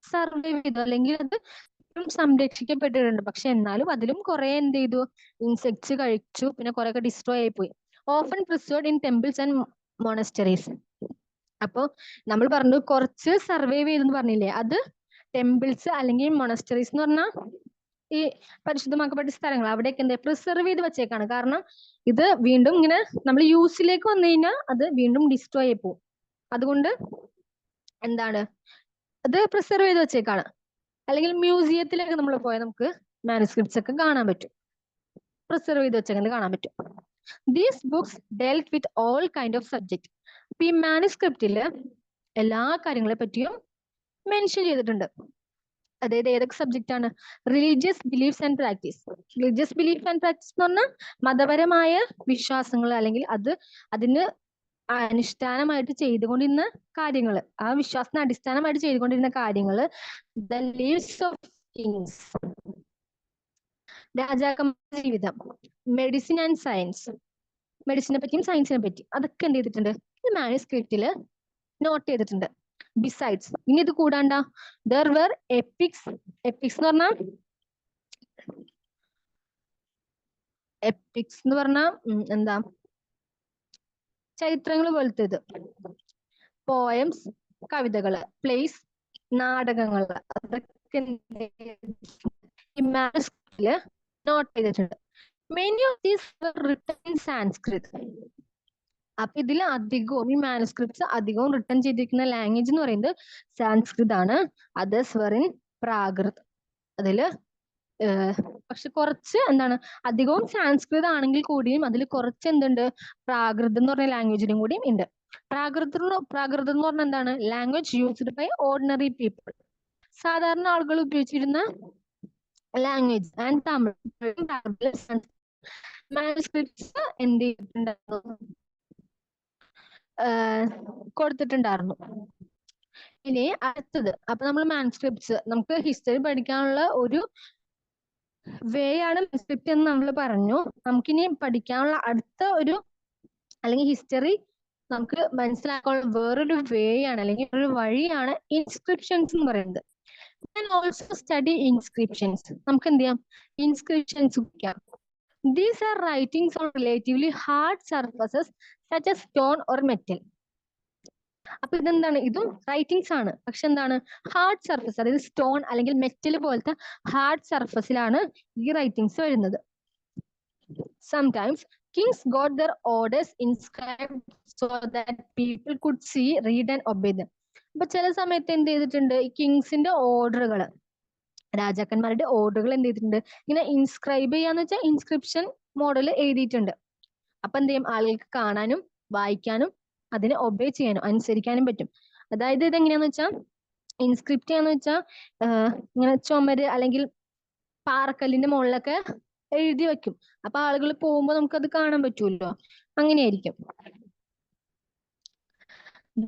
സർവൈവ് ചെയ്തു അല്ലെങ്കിൽ അത് സംരക്ഷിക്കപ്പെട്ടിട്ടുണ്ട്. പക്ഷെ എന്നാലും അതിലും കുറെ എന്ത് ചെയ്തു? ഇൻസെക്ട്സ് കഴിച്ചു, പിന്നെ കുറെ ഒക്കെ ഡിസ്ട്രോയ് ആയി പോയി. Often preserved in temples and monasteries. അപ്പോ നമ്മൾ പറഞ്ഞു കുറച്ച് സർവൈവ് ചെയ്തെന്ന് പറഞ്ഞില്ലേ, അത് ടെമ്പിൾസ് അല്ലെങ്കിൽ മൊണസ്റ്ററീസ് എന്ന് പറഞ്ഞാൽ ഈ പരിശുദ്ധമാക്കപ്പെട്ട സ്ഥലങ്ങൾ, അവിടെയൊക്കെ എന്താ പ്രിസർവ് ചെയ്ത് വെച്ചേക്കാണ്. കാരണം ഇത് വീണ്ടും ഇങ്ങനെ നമ്മൾ യൂസിലേക്ക് വന്നു കഴിഞ്ഞാൽ അത് വീണ്ടും ഡിസ്ട്രോയ് ആയി പോകും. അതുകൊണ്ട് എന്താണ് അത് പ്രിസർവ് ചെയ്ത് വെച്ചേക്കാണ്. അല്ലെങ്കിൽ മ്യൂസിയത്തിലൊക്കെ നമ്മൾ പോയാൽ നമുക്ക് മാനുസ്ക്രിപ്റ്റ്സ് ഒക്കെ കാണാൻ പറ്റും, പ്രിസർവ് ചെയ്ത് വെച്ചേക്കുന്നത് കാണാൻ പറ്റും. These books delt with all kind of subject. അപ്പൊ ഈ മാനുസ്ക്രിപ്റ്റില് എല്ലാ കാര്യങ്ങളെ പറ്റിയും മെൻഷൻ ചെയ്തിട്ടുണ്ട്. അതായത് ഏതൊക്കെ സബ്ജക്റ്റ് ആണ്? Religious beliefs and practice. Religious belief and practice എന്ന് പറഞ്ഞാൽ മതപരമായ വിശ്വാസങ്ങൾ അല്ലെങ്കിൽ അതിന് അനുഷ്ഠാനമായിട്ട് ചെയ്തുകൊണ്ടിരുന്ന കാര്യങ്ങൾ, ആ വിശ്വാസത്തിന് അടിസ്ഥാനമായിട്ട് ചെയ്തുകൊണ്ടിരുന്ന കാര്യങ്ങൾ. ദ ലീവ്സ് ഓഫ് കിങ്സ്, രാജാക്കന്മാരുടെ ജീവിതം. മെഡിസിൻ ആൻഡ് സയൻസ്, മെഡിസിനെ പറ്റിയും സയൻസിനെ പറ്റി അതൊക്കെ എന്ത് ചെയ്തിട്ടുണ്ട്? ഈ മാനുസ്ക്രിപ്റ്റില് നോട്ട് ചെയ്തിട്ടുണ്ട്. ബിസൈഡ്സ്, ഇനി ഇത് കൂടാണ്ട ദർ വെർ എപ്പിക്സ്. എപ്പിക്സ് എന്ന് പറഞ്ഞാൽ എന്താ? ചരിത്രങ്ങൾ പോലത്തെ ഇത്. പോയംസ്, കവിതകള്, പ്ലേസ്, നാടകങ്ങള്, അതൊക്കെ ഈ മാനുസ്ക്രിപ്റ്റില് നോട്ട് ചെയ്തിട്ടുണ്ട്. Many of these written in Sanskrit. അപ്പൊ ഇതിൽ അധികവും ഈ മാനുസ്ക്രിപ്റ്റ്സ് അധികവും റിട്ടൺ ചെയ്തിരിക്കുന്ന ലാംഗ്വേജ് എന്ന് പറയുന്നത് സാൻസ്ക്രിത് ആണ്. Others were in Prakrit. അതില് പക്ഷെ കുറച്ച് എന്താണ്, അധികവും സാൻസ്ക്രിത് ആണെങ്കിൽ കൂടിയും അതിൽ കുറച്ച് എന്തുണ്ട്? പ്രാകൃതം എന്ന് പറഞ്ഞ ലാംഗ്വേജിനും കൂടിയും ഉണ്ട്. പ്രാകൃതം എന്ന് പറഞ്ഞാൽ എന്താണ്? Language used by ordinary people, സാധാരണ ആളുകൾ ഉപയോഗിച്ചിരുന്ന ലാംഗ്വേജ്. ആൻഡ് തമിഴ് മാനുസ്ക്രിപ്റ്റ്സ് എന്ത് ചെയ്തിട്ടുണ്ടായിരുന്നു? കൊടുത്തിട്ടുണ്ടായിരുന്നു. ഇനി അടുത്തത്, അപ്പൊ നമ്മൾ മാനുസ്ക്രിപ്റ്റ്സ്, നമുക്ക് ഹിസ്റ്ററി പഠിക്കാനുള്ള ഒരു വേ ആണ് മാനുസ്ക്രിപ്റ്റ് എന്ന് നമ്മൾ പറഞ്ഞു. നമുക്കിനി പഠിക്കാനുള്ള അടുത്ത ഒരു അല്ലെങ്കിൽ ഹിസ്റ്ററി നമുക്ക് മനസ്സിലാക്കാനുള്ള വേറൊരു വേ ആണ് അല്ലെങ്കിൽ ഒരു വഴിയാണ് ഇൻസ്ക്രിപ്ഷൻസ് എന്ന് പറയുന്നത്. Also study inscriptions. നമുക്ക് എന്ത് ചെയ്യാം? ഇൻസ്ക്രിപ്ഷൻസ് പഠിക്കാം. These are writings on relatively hard surfaces such as stone or metal. അപ്പൊ ഇതെന്താണ്? ഇതും റൈറ്റിംഗ്സ് ആണ്, പക്ഷെ എന്താണ്? ഹാർഡ് സർഫസ്, അതായത് സ്റ്റോൺ അല്ലെങ്കിൽ മെറ്റൽ പോലത്തെ ഹാർഡ് സർഫസിലാണ് ഈ റൈറ്റിംഗ്സ് വരുന്നത്. Sometimes kings got their orders inscribed so that people could see, read and obey them. അപ്പൊ ചില സമയത്ത് എന്ത് ചെയ്തിട്ടുണ്ട്? ഈ കിങ്സിന്റെ ഓർഡറുകൾ, രാജാക്കന്മാരുടെ ഓർഡറുകൾ എന്ത് ചെയ്തിട്ടുണ്ട്? ഇങ്ങനെ ഇൻസ്ക്രൈബ് ചെയ്യാന്ന് വെച്ചാൽ ഇൻസ്ക്രിപ്ഷൻ മോഡൽ എഴുതിയിട്ടുണ്ട്. അപ്പൊ എന്ത് ചെയ്യും? ആളുകൾക്ക് കാണാനും വായിക്കാനും അതിനെ ഒബേ ചെയ്യാനും അനുസരിക്കാനും പറ്റും. അതായത് ഇതെങ്ങനെയാന്ന് വെച്ചാൽ, ഇൻസ്ക്രിപ്റ്റ് ചെയ്യാന്ന് വെച്ചാൽ ഇങ്ങനെ ചുമര് അല്ലെങ്കിൽ പാറക്കല്ലിന്റെ മുകളിലൊക്കെ എഴുതി വെക്കും. അപ്പൊ ആളുകൾ പോകുമ്പോൾ നമുക്ക് അത് കാണാൻ പറ്റുമല്ലോ, അങ്ങനെയായിരിക്കും.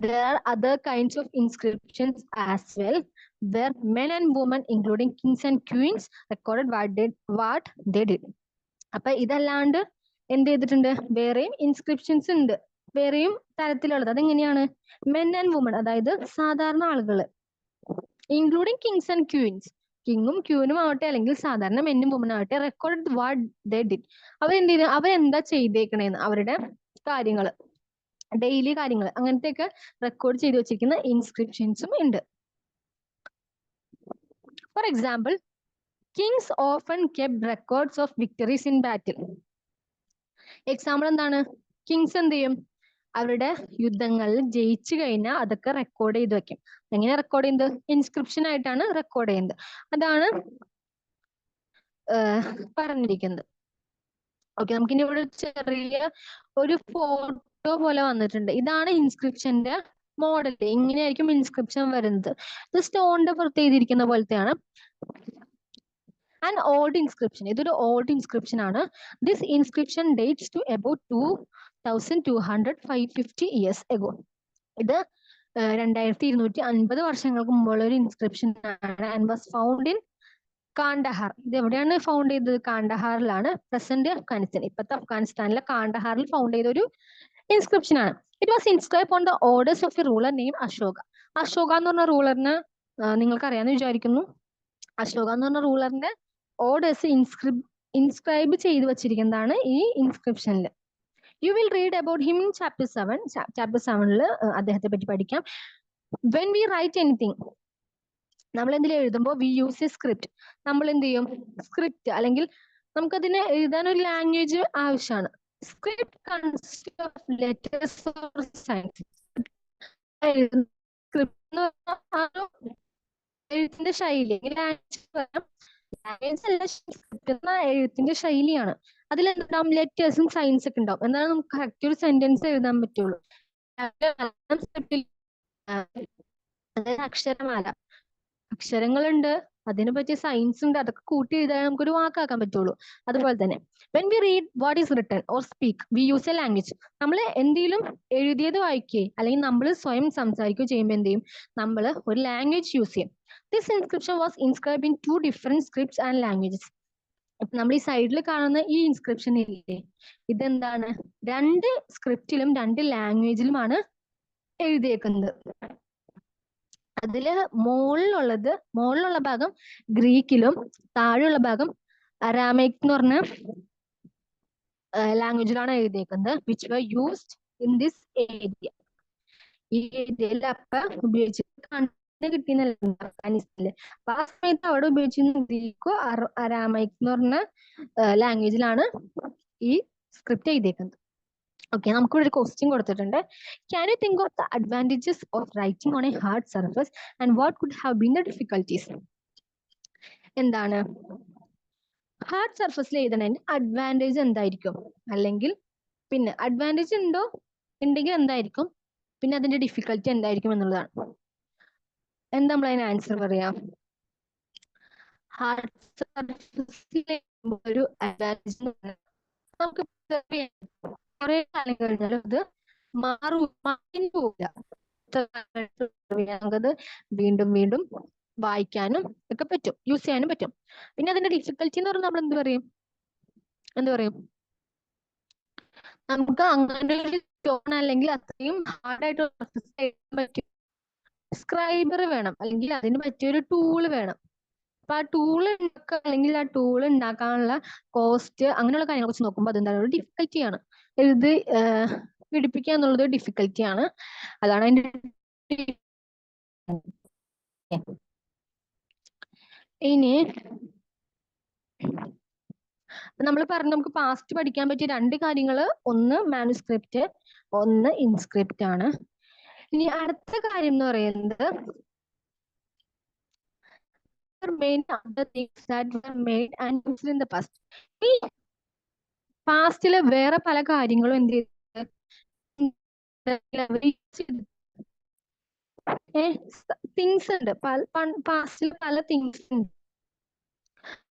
There are other kinds of inscriptions as well, where men and women, including kings and queens, recorded what they did. അപ്പൊ ഇതല്ലാണ്ട് എന്ത് ചെയ്തിട്ടുണ്ട്? വേറെയും ഇൻസ്ക്രിപ്ഷൻസ് ഉണ്ട്, വേറെയും തരത്തിലുള്ളത്. അതെങ്ങനെയാണ്? മെൻ ആൻഡ് വുമൺ, അതായത് സാധാരണ ആളുകള്, ഇൻക്ലൂഡിങ് കിങ്സ് ആൻഡ് ക്വീൻസ്, കിങ്ങും ക്യൂനും ആവട്ടെ അല്ലെങ്കിൽ സാധാരണ മെന്നും വുമൺ ആവട്ടെ, റെക്കോർഡ് വാട്ട് ദേ ഡിഡ്. അവരെന്ത് ചെയ്തു? അവരെന്താ ചെയ്തേക്കണേന്ന്, അവരുടെ കാര്യങ്ങള്, ഡെയിലി കാര്യങ്ങൾ, അങ്ങനത്തെയൊക്കെ റെക്കോർഡ് ചെയ്ത് വെച്ചിരിക്കുന്ന ഇൻസ്ക്രിപ്ഷൻസും ഉണ്ട്. For example, Kings often kept records of victories in battle. Example എന്താണ്? കിങ്സ് എന്ത് ചെയ്യും? അവരുടെ യുദ്ധങ്ങളിൽ ജയിച്ചു കഴിഞ്ഞാൽ അതൊക്കെ റെക്കോർഡ് ചെയ്ത് വെക്കും. എങ്ങനെ റെക്കോർഡ് ചെയ്യുന്നത്? ഇൻസ്ക്രിപ്ഷൻ ആയിട്ടാണ് റെക്കോർഡ് ചെയ്യുന്നത്. അതാണ് പറഞ്ഞിരിക്കുന്നത്. ഓക്കെ, നമുക്കിനി ഇവിടെ ചെറിയ ഒരു ഫോട്ടോ പോലെ വന്നിട്ടുണ്ട്. ഇതാണ് ഇൻസ്ക്രിപ്ഷന്റെ മോഡൽ. ഇങ്ങനെയായിരിക്കും ഇൻസ്ക്രിപ്ഷൻ വരുന്നത്. ഇത് സ്റ്റോണിന്റെ പുറത്ത് എഴുതിയിരിക്കുന്ന പോലത്തെയാണ്. And old inscription. ഇതൊരു ഓൾഡ് ഇൻസ്ക്രിപ്ഷൻ ആണ്. This inscription dates to about 2250 years ago. ഇത് 2250 വർഷങ്ങൾക്ക് മുമ്പുള്ള ഒരു ഇൻസ്ക്രിപ്ഷൻ ആണ്. And was found in Kandahar. ഇത് എവിടെയാണ് ഫൗണ്ട് ചെയ്തത്? കാണ്ടഹാറിലാണ്. പ്രസന്റ് അഫ്ഗാനിസ്ഥാൻ, ഇപ്പോഴത്തെ അഫ്ഗാനിസ്ഥാനിലെ കാണ്ടഹാറിൽ ഫൗണ്ട് ചെയ്ത ഒരു ഇൻസ്ക്രിപ്ഷൻ ആണ്. It was inscribe on the orders of A ruler name Ashoka. Ashoka എന്ന് പറഞ്ഞ റൂളറിന് നിങ്ങൾക്ക് അറിയാമെന്ന് വിചാരിക്കുന്നു. അശോക എന്ന് പറഞ്ഞ റൂളറിന്റെ ഓർഡേഴ്സ് ഇൻസ്ക്രൈബ് ചെയ്ത് വെച്ചിരിക്കുന്നതാണ് ഈ ഇൻസ്ക്രിപ്ഷനിൽ. You will read about him in chapter 7. Chapter 7 അദ്ദേഹത്തെ പറ്റി പഠിക്കാം. വെൻ വി റൈറ്റ് എനിത്തിങ്, നമ്മൾ എന്തെങ്കിലും എഴുതുമ്പോൾ വി യൂസ് എ സ്ക്രിപ്റ്റ്. നമ്മൾ എന്ത് ചെയ്യും? സ്ക്രിപ്റ്റ്, അല്ലെങ്കിൽ നമുക്കതിനെ എഴുതാൻ ഒരു ലാംഗ്വേജ് ആവശ്യമാണ്. Script consist of letters or signs. Script എഴുത്തിന്റെ ശൈലി, ലാംഗ്വേജ് അല്ല, സ്ക്രിപ്റ്റ് എന്ന എഴുത്തിന്റെ ശൈലിയാണ്. അതിലെന്താവും? ലെറ്റേഴ്സും സൈൻസ് ഒക്കെ ഉണ്ടാവും. എന്നാലും നമുക്ക് കറക്റ്റ് ഒരു സെന്റൻസ് എഴുതാൻ പറ്റുള്ളൂ. സ്ക്രിപ്റ്റിൽ അക്ഷരമാല, അക്ഷരങ്ങളുണ്ട്, അതിനെ പറ്റിയ സയൻസ് ഉണ്ട്, അതൊക്കെ കൂട്ടി എഴുതാൻ നമുക്കൊരു വാക്കാക്കാൻ പറ്റുള്ളൂ. അതുപോലെ തന്നെ when we read what is written or speak we use A language. നമ്മൾ എന്തെങ്കിലും എഴുതിയത് വായിക്കുകയോ അല്ലെങ്കിൽ നമ്മൾ സ്വയം സംസാരിക്കുകയോ ചെയ്യുമ്പോൾ എന്ത് ചെയ്യും? നമ്മൾ ഒരു ലാംഗ്വേജ് യൂസ് ചെയ്യും. This inscription was inscribe in 2 different scripts and languages. നമ്മൾ ഈ സൈഡിൽ കാണുന്ന ഈ ഇൻസ്ക്രിപ്ഷൻ ഇല്ലേ, ഇതെന്താണ്? 2 സ്ക്രിപ്റ്റിലും 2 ലാംഗ്വേജിലുമാണ് എഴുതിയേക്കുന്നത്. അതില് മുകളിലുള്ള ഭാഗം ഗ്രീക്കിലും താഴെയുള്ള ഭാഗം അരാമൈക് എന്ന് പറഞ്ഞ ലാംഗ്വേജിലാണ് എഴുതിയേക്കുന്നത്. Which were used in this area. ഈ ഏരിയയിൽ അപ്പൊ ഉപയോഗിച്ചിട്ട് കിട്ടിയെന്നല്ല അഫ്ഗാനിസ്ഥാനില്. അപ്പൊ ആ സമയത്ത് അവിടെ ഉപയോഗിച്ചിരുന്ന ഗ്രീക്കോ അരാമൈക് എന്ന് പറഞ്ഞ ലാംഗ്വേജിലാണ് ഈ സ്ക്രിപ്റ്റ് എഴുതിയേക്കുന്നത്. ഓക്കെ, നമുക്കിവിടെ ഒരു ക്വസ്റ്റ്യൻ കൊടുത്തിട്ടുണ്ട്. Can you think of the advantages of writing on A hard surface and what could have been the difficulties? എന്താണ് ഹാർഡ് സർഫസിൽ എഴുതണതിന്റെ അഡ്വാൻറ്റേജ് എന്തായിരിക്കും? അല്ലെങ്കിൽ പിന്നെ അഡ്വാൻറ്റേജ് ഉണ്ടെങ്കിൽ എന്തായിരിക്കും, പിന്നെ അതിന്റെ ഡിഫിക്കൽട്ടി എന്തായിരിക്കും എന്നുള്ളതാണ്. എന്താ നമ്മൾ അതിന് ആൻസർ പറയാം? ഹാർഡ് സർഫസിൽ ഒരു അഡ്വാൻറ്റേജ് നമുക്ക് കുറെ കാലം കഴിഞ്ഞാലും അത് മാറി പോവില്ല. നമുക്കത് വീണ്ടും വീണ്ടും വായിക്കാനും ഒക്കെ പറ്റും, യൂസ് ചെയ്യാനും പറ്റും. പിന്നെ അതിന്റെ ഡിഫിക്കൽറ്റി എന്ന് പറഞ്ഞാൽ നമ്മൾ എന്ത് പറയും? നമുക്ക് അങ്ങനെ ഒരു ടോൺ അല്ലെങ്കിൽ അത്രയും ഹാർഡായിട്ട് എഴുതാൻ പറ്റും. സ്ക്രൈബർ വേണം, അല്ലെങ്കിൽ അതിന് പറ്റിയൊരു ടൂള് വേണം. അപ്പൊ ആ ടൂള് ഉണ്ടാക്കുക അല്ലെങ്കിൽ ആ ടൂള് ഉണ്ടാക്കാനുള്ള കോസ്റ്റ് അങ്ങനെയുള്ള കാര്യങ്ങളെ കുറിച്ച് നോക്കുമ്പോൾ അതെന്താണ്? ഒരു ഡിഫിക്കൽറ്റിയാണ്. ഇത് പിടിപ്പിക്കുക എന്നുള്ളത് ഡിഫിക്കൽറ്റിയാണ്. അതാണ് അതിന്റെ ഇനി നമ്മൾ പറഞ്ഞു നമുക്ക് പാസ്റ്റ് പഠിക്കാൻ പറ്റിയ 2 കാര്യങ്ങൾ, ഒന്ന് മാനുസ്ക്രിപ്റ്റ്, ഒന്ന് ഇൻസ്ക്രിപ്റ്റ് ആണ്. ഇനി അടുത്ത കാര്യം എന്ന് പറയുന്നത് ഈ പാസ്റ്റില് വേറെ പല കാര്യങ്ങളും എന്ത് തിങ്സ് ഉണ്ട്, പാസ്റ്റിൽ പല തിങ്സ് ഉണ്ട്.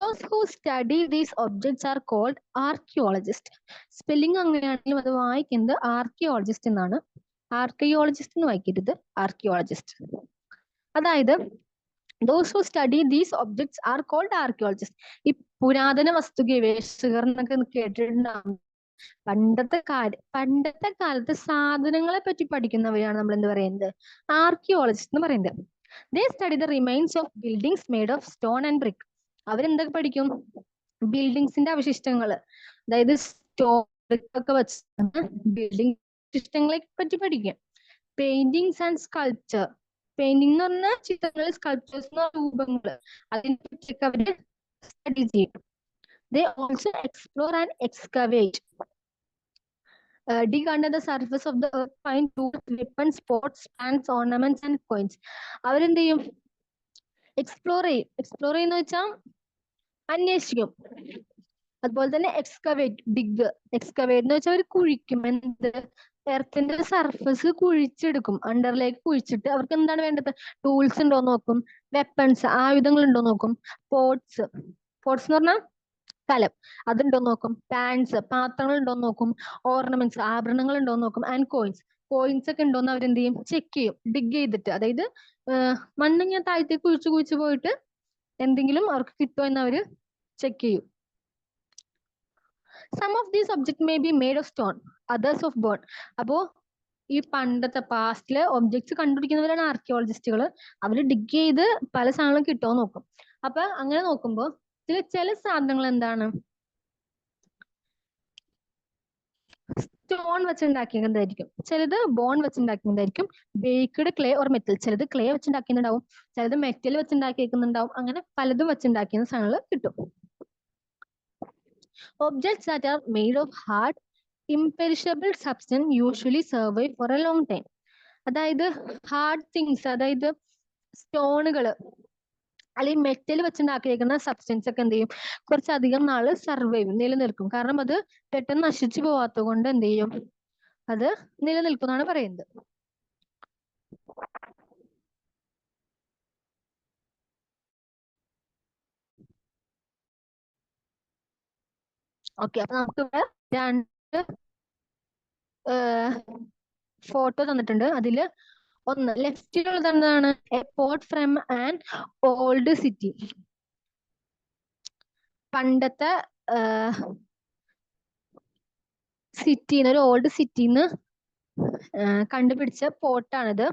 Those who study these objects are called archaeologists. Spelling അങ്ങനെയാണെങ്കിലും അത് വായിക്കുന്നത് ആർക്കിയോളജിസ്റ്റ് എന്നാണ്. ആർക്കിയോളജിസ്റ്റ് എന്ന് വായിക്കരുത്, ആർക്കിയോളജിസ്റ്റ്. അതായത് those who study these objects are called archaeologists. ഈ പുരാതന വസ്തു ഗവേഷകർ എന്നൊക്കെ കേട്ടിട്ടുണ്ടാകും. പണ്ടത്തെ കാലത്ത് സാധനങ്ങളെ പറ്റി പഠിക്കുന്നവരാണ് നമ്മൾ എന്ത് പറയുന്നത്? ആർക്കിയോളജിസ്റ്റ് എന്ന് പറയുന്നത്. They study the remains of buildings made of stone and brick. അവരെന്തൊക്കെ പഠിക്കും? ബിൽഡിങ്സിന്റെ അവശിഷ്ടങ്ങള്, അതായത് സ്റ്റോറൊക്കെ വെച്ച് ബിൽഡിംഗ് അവശിഷ്ടങ്ങളെ പറ്റി പഠിക്കും. Paintings and sculpture. പെയിന്റിംഗ് എന്ന് പറഞ്ഞാൽ ചിത്രങ്ങൾ, സ്കൾപ്ചേഴ്സ് എന്ന് പറഞ്ഞ രൂപങ്ങള്, അതിനെ പറ്റിയൊക്കെ അവര് സ്റ്റഡി ചെയ്യും. They also explore and excavate. Dig under the surface of the earth, find tools, weapons, pots, plants, ornaments and coins. അവരെന്ത് ചെയ്യും? എക്സ്പ്ലോർ ചെയ്യുന്ന വെച്ചാൽ അന്വേഷിക്കും. അതുപോലെ തന്നെ എക്സ്കവേറ്റ് എന്ന് വെച്ചാൽ അവർ കുഴിക്കും. എന്ത്? എർത്തിന്റെ സർഫസ് കുഴിച്ചെടുക്കും, അണ്ടറിലേക്ക് കുഴിച്ചിട്ട് അവർക്ക് എന്താണ് വേണ്ടത്? ടൂൾസ് ഉണ്ടോ നോക്കും, വെപ്പൺസ് ആയുധങ്ങൾ ഉണ്ടോ നോക്കും, പോട്ട്സ് പോട്ട്സ് എന്ന് പറഞ്ഞാൽ കലം, അതുണ്ടോ നോക്കും. പാൻസ്, പാത്രങ്ങൾ ഉണ്ടോ നോക്കും. ഓർണമെന്റ്സ്, ആഭരണങ്ങൾ ഉണ്ടോ നോക്കും. ആൻഡ് കോയിൻസ്, കോയിൻസ് ഒക്കെ ഉണ്ടോന്ന് അവരെന്ത് ചെയ്യും, ചെക്ക് ചെയ്യും. ഡിഗ് ചെയ്തിട്ട്, അതായത് മണ്ണിങ്ങനെ താഴത്തേക്ക് കുഴിച്ചു കുഴിച്ചു പോയിട്ട് എന്തെങ്കിലും അവർക്ക് കിട്ടുമോ എന്ന് അവര് ചെക്ക് ചെയ്യും. Some of these object may be made of stone, others of bone. അപ്പോ ഈ പണ്ടത്തെ പാസ്റ്റിലെ ഒബ്ജക്ട്സ് കണ്ടുപിടിക്കുന്നവരാണ് ആർക്കിയോളജിസ്റ്റുകൾ. അവര് ഡിഗ് ചെയ്ത് പല സാധനങ്ങളും കിട്ടുമോ നോക്കും. അപ്പൊ അങ്ങനെ നോക്കുമ്പോൾ ചില സാധനങ്ങൾ എന്താണ് സ്റ്റോൺ വെച്ചുണ്ടാക്കിയതായിരിക്കും, ചിലത് ബോൺ വെച്ചുണ്ടാക്കിയതായിരിക്കും, ബേക്ക്ഡ് ക്ലേ ഓർ മെറ്റൽ, ചിലത് ക്ലേ വെച്ചുണ്ടാക്കിയിട്ടുണ്ടാവും, ചിലത് മെറ്റൽ വെച്ചുണ്ടാക്കിയേക്കുന്നുണ്ടാവും. അങ്ങനെ പലതും വെച്ചുണ്ടാക്കിയ സാധനങ്ങൾ കിട്ടും. Objects that are made of hard, imperishable substance usually survive for a long time. അതായത് ഹാർഡ് തിങ്സ്, അതായത് സ്റ്റോണുകൾ അല്ലെങ്കിൽ മെറ്റൽ വെച്ചുണ്ടാക്കിയേക്കുന്ന സബ്സ്റ്റൻസ് ഒക്കെ എന്ത് ചെയ്യും, കുറച്ചധികം നാള് സർവൈവ് നിലനിൽക്കും. കാരണം അത് പെട്ടെന്ന് നശിച്ചു പോവാത്തത് കൊണ്ട് എന്ത് ചെയ്യും, അത് നിലനിൽക്കുന്നാണ് പറയുന്നത്. ഓക്കെ, അപ്പൊ നമുക്ക് രണ്ട് ഫോട്ടോ തന്നിട്ടുണ്ട്. അതില് ഒന്ന് ലെഫ്റ്റിലുള്ളത് എന്താണ്, a pot from an old city. പണ്ടത്തെ സിറ്റിന്ന്, ഒരു ഓൾഡ് സിറ്റിന്ന് കണ്ടുപിടിച്ച പോട്ടാണിത്.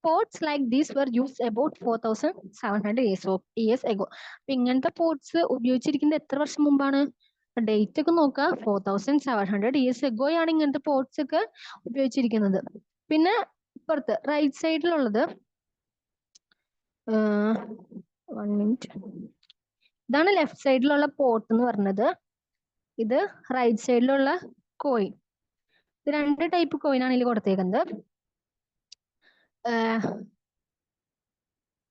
Pots like these were used about 4700 years ago. അപ്പൊ ഇങ്ങനത്തെ പോട്ട്സ് ഉപയോഗിച്ചിരിക്കുന്നത് എത്ര വർഷം മുമ്പാണ്? ഡേറ്റ് ഒക്കെ നോക്കുക, 4700 years ago ആണ് ഇങ്ങനത്തെ പോട്ട്സ് ഒക്കെ ഉപയോഗിച്ചിരിക്കുന്നത്. പിന്നെ ഇപ്പുറത്ത് റൈറ്റ് സൈഡിലുള്ളത് 1 മിനിറ്റ്, ഇതാണ് ലെഫ്റ്റ് സൈഡിലുള്ള പോട്ട് എന്ന് പറഞ്ഞത്. ഇത് റൈറ്റ് സൈഡിലുള്ള കോയിൻ. ഇത് രണ്ട് ടൈപ്പ് കോയിൻ ആണ് ഇതിൽ കൊടുത്തേക്കുന്നത്.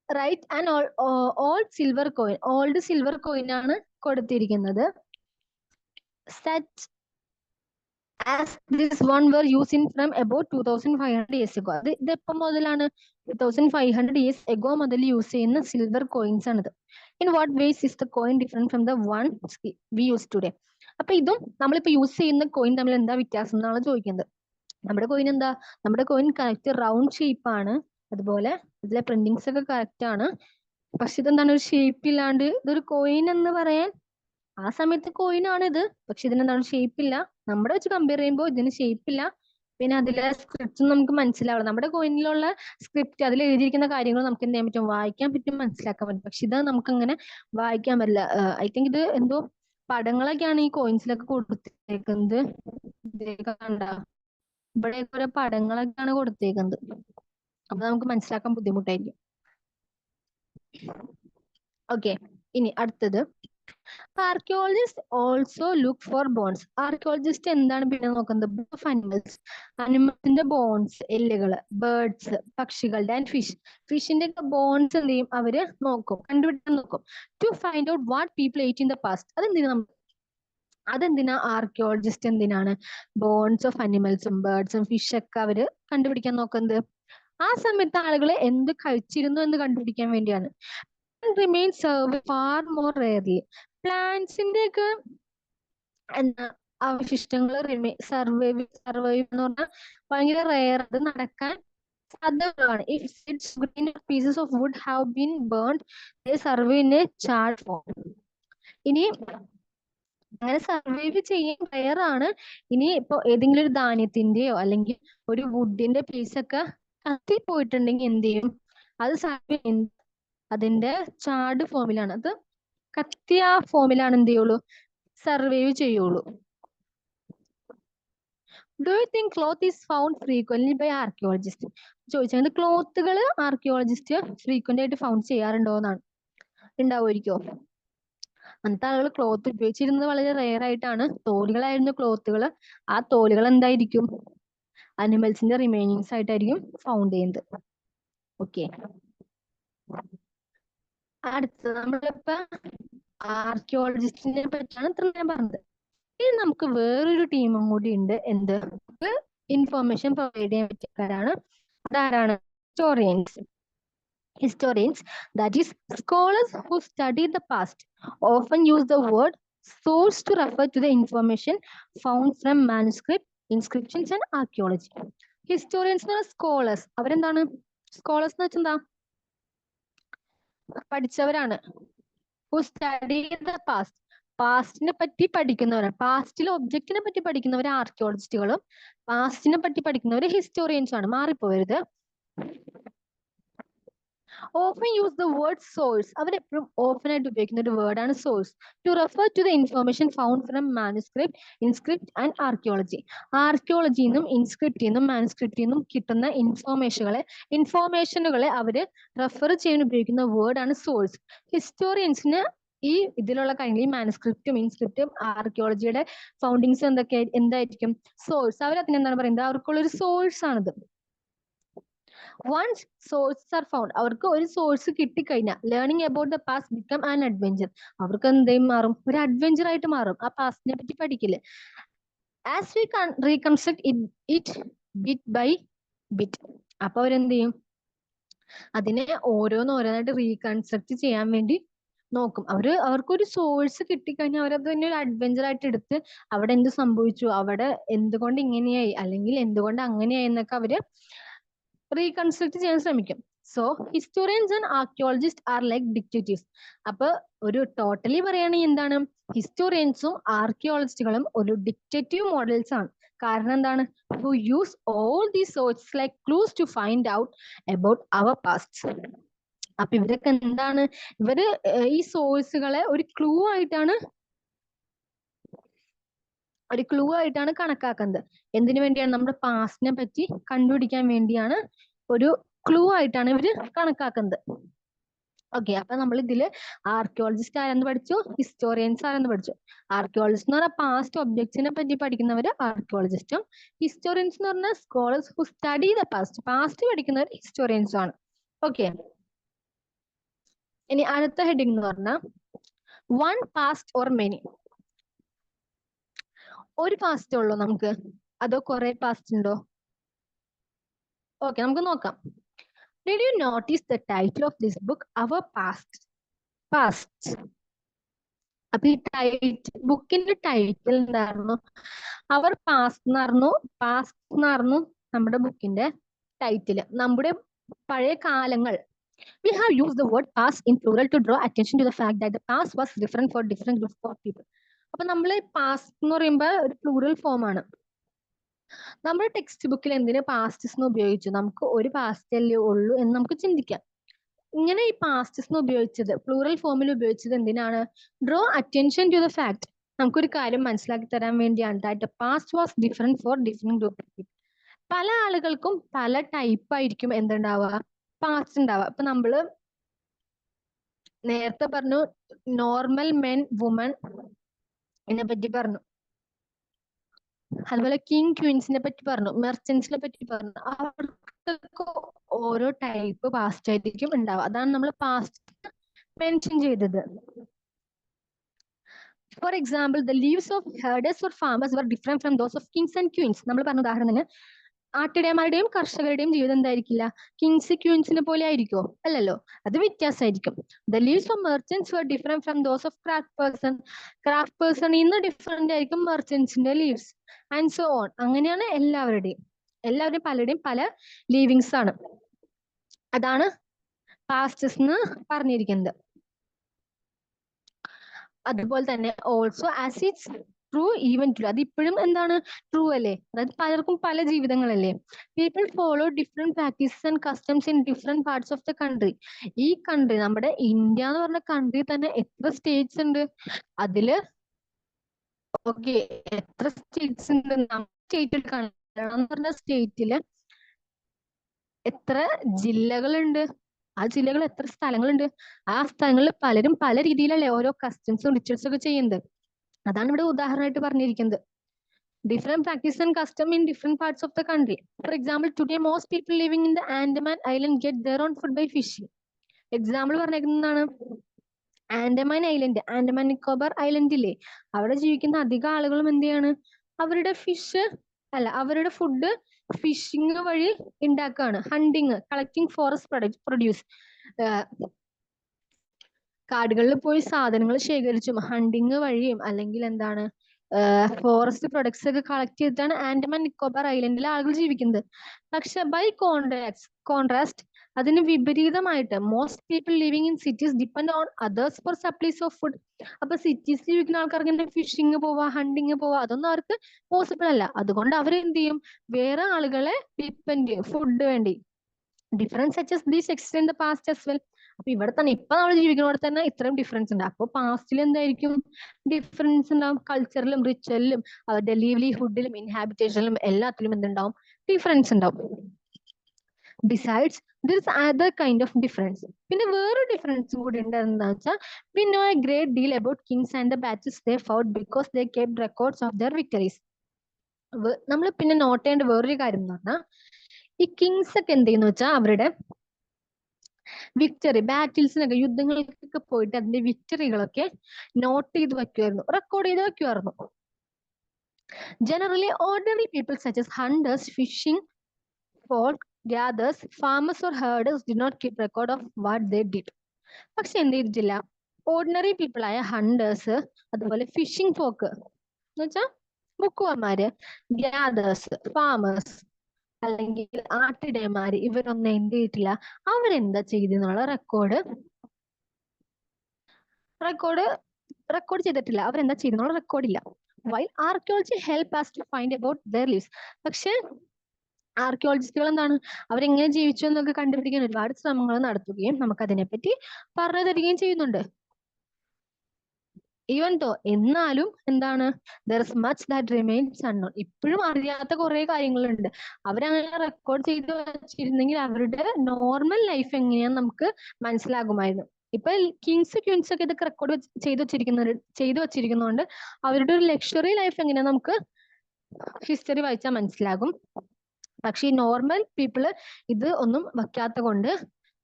Right and old silver coin, old silver coin ആണ് കൊടുത്തിരിക്കുന്നത്. Set as this one were using from about 2500 years ago. ഇത് എപ്പം മുതലാണ്? 2500 years ago മുതൽ യൂസ് ചെയ്യുന്ന സിൽവർ കോയിൻസ് ആണിത്. In what vase is the coin different from the one we use today? അപ്പൊ ഇതും നമ്മളിപ്പോ യൂസ് ചെയ്യുന്ന കോയിൻ തമ്മിൽ എന്താ വ്യത്യാസം എന്നാണ് ചോദിക്കുന്നത്. നമ്മുടെ കോയിൻ എന്താ, നമ്മുടെ കോയിൻ കറക്റ്റ് റൗണ്ട് ഷേപ്പ് ആണ്, അതുപോലെ ഇതിലെ പ്രിന്റിങ്സ് ഒക്കെ കറക്റ്റ് ആണ്. പക്ഷെ ഇതെന്താണ്, ഒരു ഷേപ്പ് ഇല്ലാണ്ട്, ഇതൊരു കോയിൻ എന്ന് പറയാൻ ആ സമയത്ത് കോയിൻ ആണ് ഇത്, പക്ഷെ ഇതിനെന്താണ്, ഷേപ്പ് ഇല്ല. നമ്മുടെ വെച്ച് കമ്പയർ ചെയ്യുമ്പോൾ ഇതിന് ഷേപ്പ് ഇല്ല. പിന്നെ അതിലെ സ്ക്രിപ്റ്റ് നമുക്ക് മനസ്സിലാവില്ല. നമ്മുടെ കോയിനിലുള്ള സ്ക്രിപ്റ്റ്, അതിൽ എഴുതിയിരിക്കുന്ന കാര്യങ്ങൾ നമുക്ക് എന്ത് ചെയ്യാൻ പറ്റും, വായിക്കാൻ പറ്റും, മനസ്സിലാക്കാൻ പറ്റും. പക്ഷെ ഇത് നമുക്ക് അങ്ങനെ വായിക്കാൻ പറ്റില്ല. ഐ തിങ്ക് ഇത് എന്തോ പടങ്ങളൊക്കെയാണ് ഈ കോയിൻസിലൊക്കെ കൊടുത്തേക്കുന്നത്. കണ്ട, ഇവിടെ ഓരോ പടങ്ങളൊക്കെയാണ് കൊടുത്തേക്കുന്നത്. അപ്പൊ നമുക്ക് മനസ്സിലാക്കാൻ ബുദ്ധിമുട്ടായിരിക്കും. ഓക്കെ, ഇനി അടുത്തത് archaeologist also look for bones. Archaeologist എന്താണ് പിന്നെ നോക്കുന്നത്? ഓഫ് അനിമൽസ്, അനിമൽസിന്റെ ബോൺസ്, എല്ലുകള്, ബേർഡ്സ്, പക്ഷികളുടെ, ആൻഡ് ഫിഷിന്റെ ഒക്കെ ബോൺസ് എന്ത് ചെയ്യും, അവര് നോക്കും, കണ്ടുപിടിക്കാൻ നോക്കും. To find out what people ate in the past. അതെന്തിനാ ആർക്കിയോളജിസ്റ്റ് എന്തിനാണ് ബോൺസ് ഓഫ് അനിമൽസും ബേർഡ്സും ഫിഷൊക്കെ അവര് കണ്ടുപിടിക്കാൻ നോക്കുന്നത്? ആ സമയത്ത് ആളുകൾ എന്ത് കഴിച്ചിരുന്നു എന്ന് കണ്ടുപിടിക്കാൻ വേണ്ടിയാണ്. Remain far more rarely. പ്ലാന്റ്സിന്റെ ഒക്കെ എന്താ അവശിഷ്ടങ്ങൾ സർവൈവ് എന്ന് പറഞ്ഞാൽ ഭയങ്കര റെയർ, അത് നടക്കാൻ സാധ്യതകളാണ്. If it's green pieces of wood have been burned, they survive in a charred form. ഇനി അങ്ങനെ സർവൈവ് ചെയ്യാൻ റെയർ ആണ്. ഇനി ഇപ്പൊ ഏതെങ്കിലും ഒരു ധാന്യത്തിന്റെയോ അല്ലെങ്കിൽ ഒരു വുഡിന്റെ പീസ് ഒക്കെ കത്തി പോയിട്ടുണ്ടെങ്കിൽ എന്ത് ചെയ്യും, അത് സർവൈവ്, അതിന്റെ ചാർഡ് ഫോമിലാണ്, അത് കത്തിയ ഫോമിലാണ് എന്ത് ചെയ്യുള്ളൂ, സർവൈവ് ചെയ്യുള്ളൂ. Do you think cloth is found frequently by archaeologist? ചോദിച്ചത് ക്ലോത്തുകൾ ആർക്കിയോളജിസ്റ്റ് ഫ്രീക്വന്റ് ആയിട്ട് ഫൗണ്ട് ചെയ്യാറുണ്ടോ എന്നാണ്. ഉണ്ടാവുമായിരിക്കോ? അന്നത്തെ ആളുകൾ ക്ലോത്ത് ഉപയോഗിച്ചിരുന്നത് വളരെ റെയർ ആയിട്ടാണ്. തോലുകളായിരുന്നു ക്ലോത്തുകൾ. ആ തോലുകൾ എന്തായിരിക്കും, അനിമൽസിന്റെ റിമൈനിങ്സ് ആയിട്ടായിരിക്കും ഫൗണ്ട് ചെയ്യുന്നത്. ഓക്കെ, അടുത്തത് നമ്മളിപ്പോ ആർക്കിയോളജിസ്റ്റിനെ പറ്റിയാണ് ഇത്ര ഞാൻ പറഞ്ഞത്. ഇനി നമുക്ക് വേറൊരു ടീമും കൂടി ഉണ്ട്, എന്ത്, ഇൻഫോർമേഷൻ പ്രൊവൈഡ് ചെയ്യാൻ പറ്റിയക്കാരാണ്. അതാരാണ്? Historians. Historians, that is, scholars who study the past, often use the word source to refer to the information found from manuscript, inscriptions and archaeology. Historians എന്ന് പറഞ്ഞാൽ സ്കോളേഴ്സ്. അവരെന്താണ്? സ്കോളേഴ്സ് എന്ന് വെച്ചാൽ എന്താ? പഠിച്ചവരാണ്. Who study the past. പാസ്റ്റിനെ പറ്റി പഠിക്കുന്നവരാണ്. പാസ്റ്റിലെ ഒബ്ജക്റ്റിനെ പറ്റി പഠിക്കുന്നവർ ആർക്കിയോളജിസ്റ്റുകളും പാസ്റ്റിനെ പറ്റി പഠിക്കുന്നവർ ഹിസ്റ്റോറിയൻസും ആണ്. മാറിപ്പോവരുത്. often use the word source. അവരെപ്പോഴും ഓപ്പൺ ആയിട്ട് ഉപയോഗിക്കുന്ന ഒരു വേർഡാണ് source to refer to the information found from manuscript, inscript and archaeology. ആർക്കിയോളജിയിൽ നിന്നും ഇൻസ്ക്രിപ്റ്റിൽ നിന്നും മാനുസ്ക്രിപ്റ്റിൽ നിന്നും കിട്ടുന്ന ഇൻഫോർമേഷനുകളെ അവര് റെഫർ ചെയ്യാൻ ഉപയോഗിക്കുന്ന വേർഡാണ് സോഴ്സ്. ഹിസ്റ്റോറിയൻസിന് ഈ ഇതിലുള്ള കാര്യങ്ങൾ, ഈ മാനുസ്ക്രിപ്റ്റും ഇൻസ്ക്രിപ്റ്റും ആർക്കിയോളജിയുടെ ഫൗണ്ടിങ്സും എന്തായിരിക്കും? സോഴ്സ്. അവർ അതിനെന്താണ് പറയുന്നത്? അവർക്കുള്ളൊരു സോഴ്സ് ആണിത്. വൺസ് സോഴ്സസ് ആർ ഫൗണ്ട്, അവർക്ക് ഒരു സോഴ്സ് കിട്ടിക്കഴിഞ്ഞാൽ learning about the past become an adventure. അവർക്ക് എന്തെയും മാറും? ഒരു അഡ്വെഞ്ചർ ആയിട്ട് മാറും. ആ പാസ്റ്റിനെ പറ്റി പഠിക്കില്ലേ. As we reconstruct it bit by bit. അപ്പൊ അവരെന്ത് ചെയ്യും? അതിനെ ഓരോന്നായിട്ട് റീകൺസ്ട്രക്ട് ചെയ്യാൻ വേണ്ടി നോക്കും. അവർക്കൊരു സോഴ്സ് കിട്ടിക്കഴിഞ്ഞാൽ അവരത് തന്നെ ഒരു അഡ്വെഞ്ചർ ആയിട്ട് എടുത്ത് അവിടെ എന്ത് സംഭവിച്ചു, അവിടെ എന്തുകൊണ്ട് ഇങ്ങനെയായി, അല്ലെങ്കിൽ എന്തുകൊണ്ട് അങ്ങനെയായി എന്നൊക്കെ അവര് റീകൺസ്ട്രക്ട് ചെയ്യാൻ ശ്രമിക്കും. So historians and archaeologist are like detectives. അപ്പൊ ഒരു ടോട്ടലി പറയുകയാണെങ്കിൽ എന്താണ്? ഹിസ്റ്റോറിയൻസും ആർക്കിയോളജിസ്റ്റുകളും ഒരു ഡിറ്റക്റ്റീവ് മോഡൽസ് ആണ്. കാരണം എന്താണ്? Who use all these sources like clues to find out about our past. അപ്പൊ ഇവരൊക്കെ എന്താണ്? ഇവര് ഈ സോഴ്സുകളെ ഒരു ക്ലൂ ആയിട്ടാണ് കണക്കാക്കുന്നത്. എന്തിനു വേണ്ടിയാണ്? നമ്മുടെ പാസ്റ്റിനെ പറ്റി കണ്ടുപിടിക്കാൻ വേണ്ടിയാണ്. ഒരു ക്ലൂ ആയിട്ടാണ് ഇവര് കണക്കാക്കുന്നത്. ഓക്കെ, അപ്പൊ നമ്മൾ ഇതില് ആർക്കിയോളജിസ്റ്റ് ആരെന്ന് പഠിച്ചു, ഹിസ്റ്റോറിയൻസ് ആരെന്ന് പഠിച്ചു. ആർക്കിയോളജിസ്റ്റ് എന്ന് പറഞ്ഞാൽ പാസ്റ്റ് ഒബ്ജക്ട്സിനെ പറ്റി പഠിക്കുന്നവര് ആർക്കിയോളജിസ്റ്റും, ഹിസ്റ്റോറിയൻസ് എന്ന് പറഞ്ഞാൽ scholars who study the past പഠിക്കുന്നവർ ഹിസ്റ്റോറിയൻസും ആണ്. ഓക്കെ, ഇനി അടുത്ത ഹെഡിങ് എന്ന് പറഞ്ഞാൽ വൺ പാസ്റ്റ് ഓർ മെനി. ഒരു പാസ്റ്റ് ഉള്ളോ നമുക്ക്, അതോ കുറെ പാസ്റ്റ് ഉണ്ടോ? ഓക്കെ, നമുക്ക് നോക്കാം. Did you notice the title of this book, Our Past? അപ്പൊ ഈ ബുക്കിന്റെ ടൈറ്റിൽ എന്തായിരുന്നു? അവർ പാസ്റ്റ് എന്നായിരുന്നു നമ്മുടെ ബുക്കിന്റെ ടൈറ്റില്. നമ്മുടെ പഴയ കാലങ്ങൾ. We have used the word past in plural to draw attention to the fact that the past was different for different groups of people. അപ്പൊ നമ്മൾ പാസ്റ്റ് എന്ന് പറയുമ്പോൾ ഒരു പ്ലൂറൽ ഫോം ആണ്. നമ്മുടെ ടെക്സ്റ്റ് ബുക്കിൽ എന്തിനാ പാസ്റ്റസ് എന്ന് ഉപയോഗിച്ചു? നമുക്ക് ഒരു പാസ്റ്റ് അല്ലേ ഉള്ളൂ എന്ന് നമുക്ക് ചിന്തിക്കാം. ഇങ്ങനെ ഈ പാസ്റ്റസ് ഉപയോഗിച്ചത്, പ്ലൂറൽ ഫോമിൽ ഉപയോഗിച്ചത് എന്തിനാണ്? Draw attention to the fact. നമുക്കൊരു കാര്യം മനസ്സിലാക്കി തരാൻ വേണ്ടിയാണ്. That the past was different for different group of people. പല ആളുകൾക്കും പല ടൈപ്പ് ആയിരിക്കും എന്തുണ്ടാവുക? പാസ്റ്റ് ഉണ്ടാവുക. അപ്പൊ നമ്മള് നേരത്തെ പറഞ്ഞു നോർമൽ മെൻ, വുമൺ ഇതിനെ പറ്റി പറഞ്ഞു. അതുപോലെ കിങ് ക്വീൻസിനെ പറ്റി പറഞ്ഞു, മെർച്ചന്റ്സിനെ പറ്റി പറഞ്ഞു. അവർക്കൊക്കെ ഓരോ ടൈപ്പ് പാസ്റ്റ് ആയിരിക്കും ഉണ്ടാവുക. അതാണ് നമ്മൾ പാസ്റ്റ് മെൻഷൻ ചെയ്തത്. For example, the lives of herders or farmers were different from those of kings and queens. നമ്മൾ പറഞ്ഞ ഉദാഹരണത്തിന് ആട്ടിടയന്മാരുടെയും കർഷകരുടെയും ജീവിതം എന്തായിരിക്കില്ല കിങ്സ് ക്വീൻസിനെ പോലെ ആയിരിക്കോ? അല്ലല്ലോ, അത് വ്യത്യാസമായിരിക്കും. The lives of merchants were different from those of craft person ഇന്ന് ഡിഫറെന്റ് ആയിരിക്കും മെർച്ചന്റ്സിന്റെ ലീവ്സ് ആൻഡ് സോ ഓൺ. അങ്ങനെയാണ് എല്ലാവരുടെയും പലരുടെയും പല ലീവിങ്സ് ആണ്. അതാണ് പാസ്റ്റസ് എന്ന് പറഞ്ഞിരിക്കുന്നത്. അതുപോലെ തന്നെ also as it's true even to, അത് ഇപ്പോഴും എന്താണ് ട്രൂ അല്ലേ? അതായത് പലർക്കും പല ജീവിതങ്ങളല്ലേ. People follow different practices and customs in different parts of the country. ഈ കൺട്രി, നമ്മുടെ ഇന്ത്യ എന്ന് പറഞ്ഞ കൺട്രി തന്നെ എത്ര സ്റ്റേറ്റ്സ് ഉണ്ട്? അതില് ഓക്കെ, എത്ര സ്റ്റേറ്റ്സ് ഉണ്ട്? സ്റ്റേറ്റിൽ എന്ന് പറഞ്ഞ സ്റ്റേറ്റില് എത്ര ജില്ലകളുണ്ട്? ആ ജില്ലകൾ എത്ര സ്ഥലങ്ങളുണ്ട്? ആ സ്ഥലങ്ങളിൽ പലരും പല രീതിയിലല്ലേ ഓരോ കസ്റ്റംസും റിച്വൽസും ഒക്കെ ചെയ്യുന്നത്. അതാണ് ഇവിടെ ഉദാഹരണമായിട്ട് പറഞ്ഞിരിക്കുന്നത്. Different practice and custom in different parts of the country. For example, today most people living in the Andaman island get their own food by fishing. Example പറഞ്ഞേക്കുന്നതാണ് ആൻഡമാൻ ഐലൻഡ്, ആൻഡമാൻ നിക്കോബാർ ഐലൻഡില്ലേ, അവിടെ ജീവിക്കുന്ന അധികം ആളുകളും എന്ത് ചെയ്യാണ്? അവരുടെ ഫുഡ് ഫിഷിംഗ് വഴി ഉണ്ടാക്കുകയാണ്. Hunting, collecting forest produce. കാടുകളിൽ പോയി സാധനങ്ങൾ ശേഖരിച്ചും ഹണ്ടിങ് വഴിയും അല്ലെങ്കിൽ എന്താണ് ഫോറസ്റ്റ് പ്രൊഡക്ട്സ് ഒക്കെ കളക്ട് ചെയ്തിട്ടാണ് ആൻഡമാൻ നിക്കോബാർ ഐലൻഡിലെ ആളുകൾ ജീവിക്കുന്നത്. പക്ഷെ ബൈ കോൺട്രാസ്റ്റ് അതിന് വിപരീതമായിട്ട് most people living in cities depend on others for supplies of food. അപ്പൊ സിറ്റീസിൽ ജീവിക്കുന്ന ആൾക്കാർക്ക് ഇങ്ങനെ ഫിഷിങ് പോവാ, ഹണ്ടിങ് പോവാ, അതൊന്നും അവർക്ക് പോസിബിൾ അല്ല. അതുകൊണ്ട് അവർ എന്ത് ചെയ്യും, വേറെ ആളുകളെ ഡിപ്പെൻഡ് ചെയ്യും ഫുഡ് വേണ്ടി. Difference such as these exist in the past as well. അപ്പൊ ഇവിടെ തന്നെ ഇപ്പൊ നമ്മൾ ജീവിക്കുന്നവിടെ തന്നെ ഇത്രയും ഡിഫറൻസ് ഉണ്ട്. അപ്പൊ പാസ്റ്റിൽ എന്തായിരിക്കും ഡിഫറൻസ് ഉണ്ടാവും? കൾച്ചറിലും റിച്വലിലും അവരുടെ ലീവ്ലിഹുഡിലും ഇൻഹാബിറ്റേഷനിലും എല്ലാത്തിലും എന്തുണ്ടാവും? ഡിഫറൻസ് ഉണ്ടാവും. Besides their is other kind of difference. പിന്നെ വേറൊരു ഡിഫറൻസ് കൂടി ഉണ്ട്. എന്താ വെച്ചാൽ we know A great deal about Kings and the battles they fought because they kept records of their victories. നമ്മൾ പിന്നെ നോട്ട് ചെയ്യേണ്ട വേറൊരു കാര്യം എന്ന് പറഞ്ഞാൽ ഈ കിങ്സ് ഒക്കെ എന്ത് ചെയ്യുന്ന വെച്ചാൽ അവരുടെ വിക്ടറി, ബാറ്റിൽസിനൊക്കെ, യുദ്ധങ്ങൾക്കൊക്കെ പോയിട്ട് അതിന്റെ വിക്ടറികളൊക്കെ നോട്ട് ചെയ്ത് വെക്കുമായിരുന്നു, റെക്കോർഡ് ചെയ്ത് വെക്കുമായിരുന്നു. Generally ordinary people such as hunters, fishing folk, gatherers, farmers or herders did not keep record of what they did. പക്ഷെ എന്ത് ചെയ്തിട്ടില്ല, ഓർഡിനറി പീപ്പിൾ ആയ ഹണ്ടേഴ്സ്, അതുപോലെ ഫിഷിംഗ് ഫോക്ക് എന്ന് വെച്ചാൽ മുക്കുവന്മാര്, ഗ്യാദേഴ്സ്, ഫാമേഴ്സ് അല്ലെങ്കിൽ ആട്ടിടയന്മാര്, ഇവരൊന്നും എന്ത് ചെയ്തിട്ടില്ല, അവരെന്താ ചെയ്തെന്നുള്ള റെക്കോർഡ് ചെയ്തിട്ടില്ല. അവരെന്താ ചെയ്തെന്നുള്ള റെക്കോർഡില്ല. While archaeology help us to find about their lives. പക്ഷെ ആർക്കിയോളജിസ്റ്റുകൾ എന്താണ്, അവരെങ്ങനെ ജീവിച്ചു എന്നൊക്കെ കണ്ടുപിടിക്കാൻ ഒരുപാട് ശ്രമങ്ങൾ നടത്തുകയും നമുക്ക് അതിനെപ്പറ്റി പറഞ്ഞു തരികയും ചെയ്യുന്നുണ്ട്. ഈവൻ തോ എന്നാലും എന്താണ്, there is much that remains unknown. ഇപ്പോഴും അറിയാത്ത കുറെ കാര്യങ്ങളുണ്ട്. അവരങ്ങനെ റെക്കോർഡ് ചെയ്ത് വെച്ചിരുന്നെങ്കിൽ അവരുടെ നോർമൽ ലൈഫ് എങ്ങനെയാന്ന് നമുക്ക് മനസ്സിലാകുമായിരുന്നു. ഇപ്പൊ കിങ്സ് ക്വീൻസ് ഒക്കെ ഇതൊക്കെ റെക്കോർഡ് ചെയ്തു വെച്ചിരിക്കുന്നതുകൊണ്ട് അവരുടെ ഒരു ലക്ഷറി ലൈഫ് എങ്ങനെയാ നമുക്ക് ഹിസ്റ്ററി വായിച്ചാൽ മനസ്സിലാകും. പക്ഷെ ഈ നോർമൽ പീപ്പിള് ഇത് ഒന്നും വെക്കാത്ത കൊണ്ട്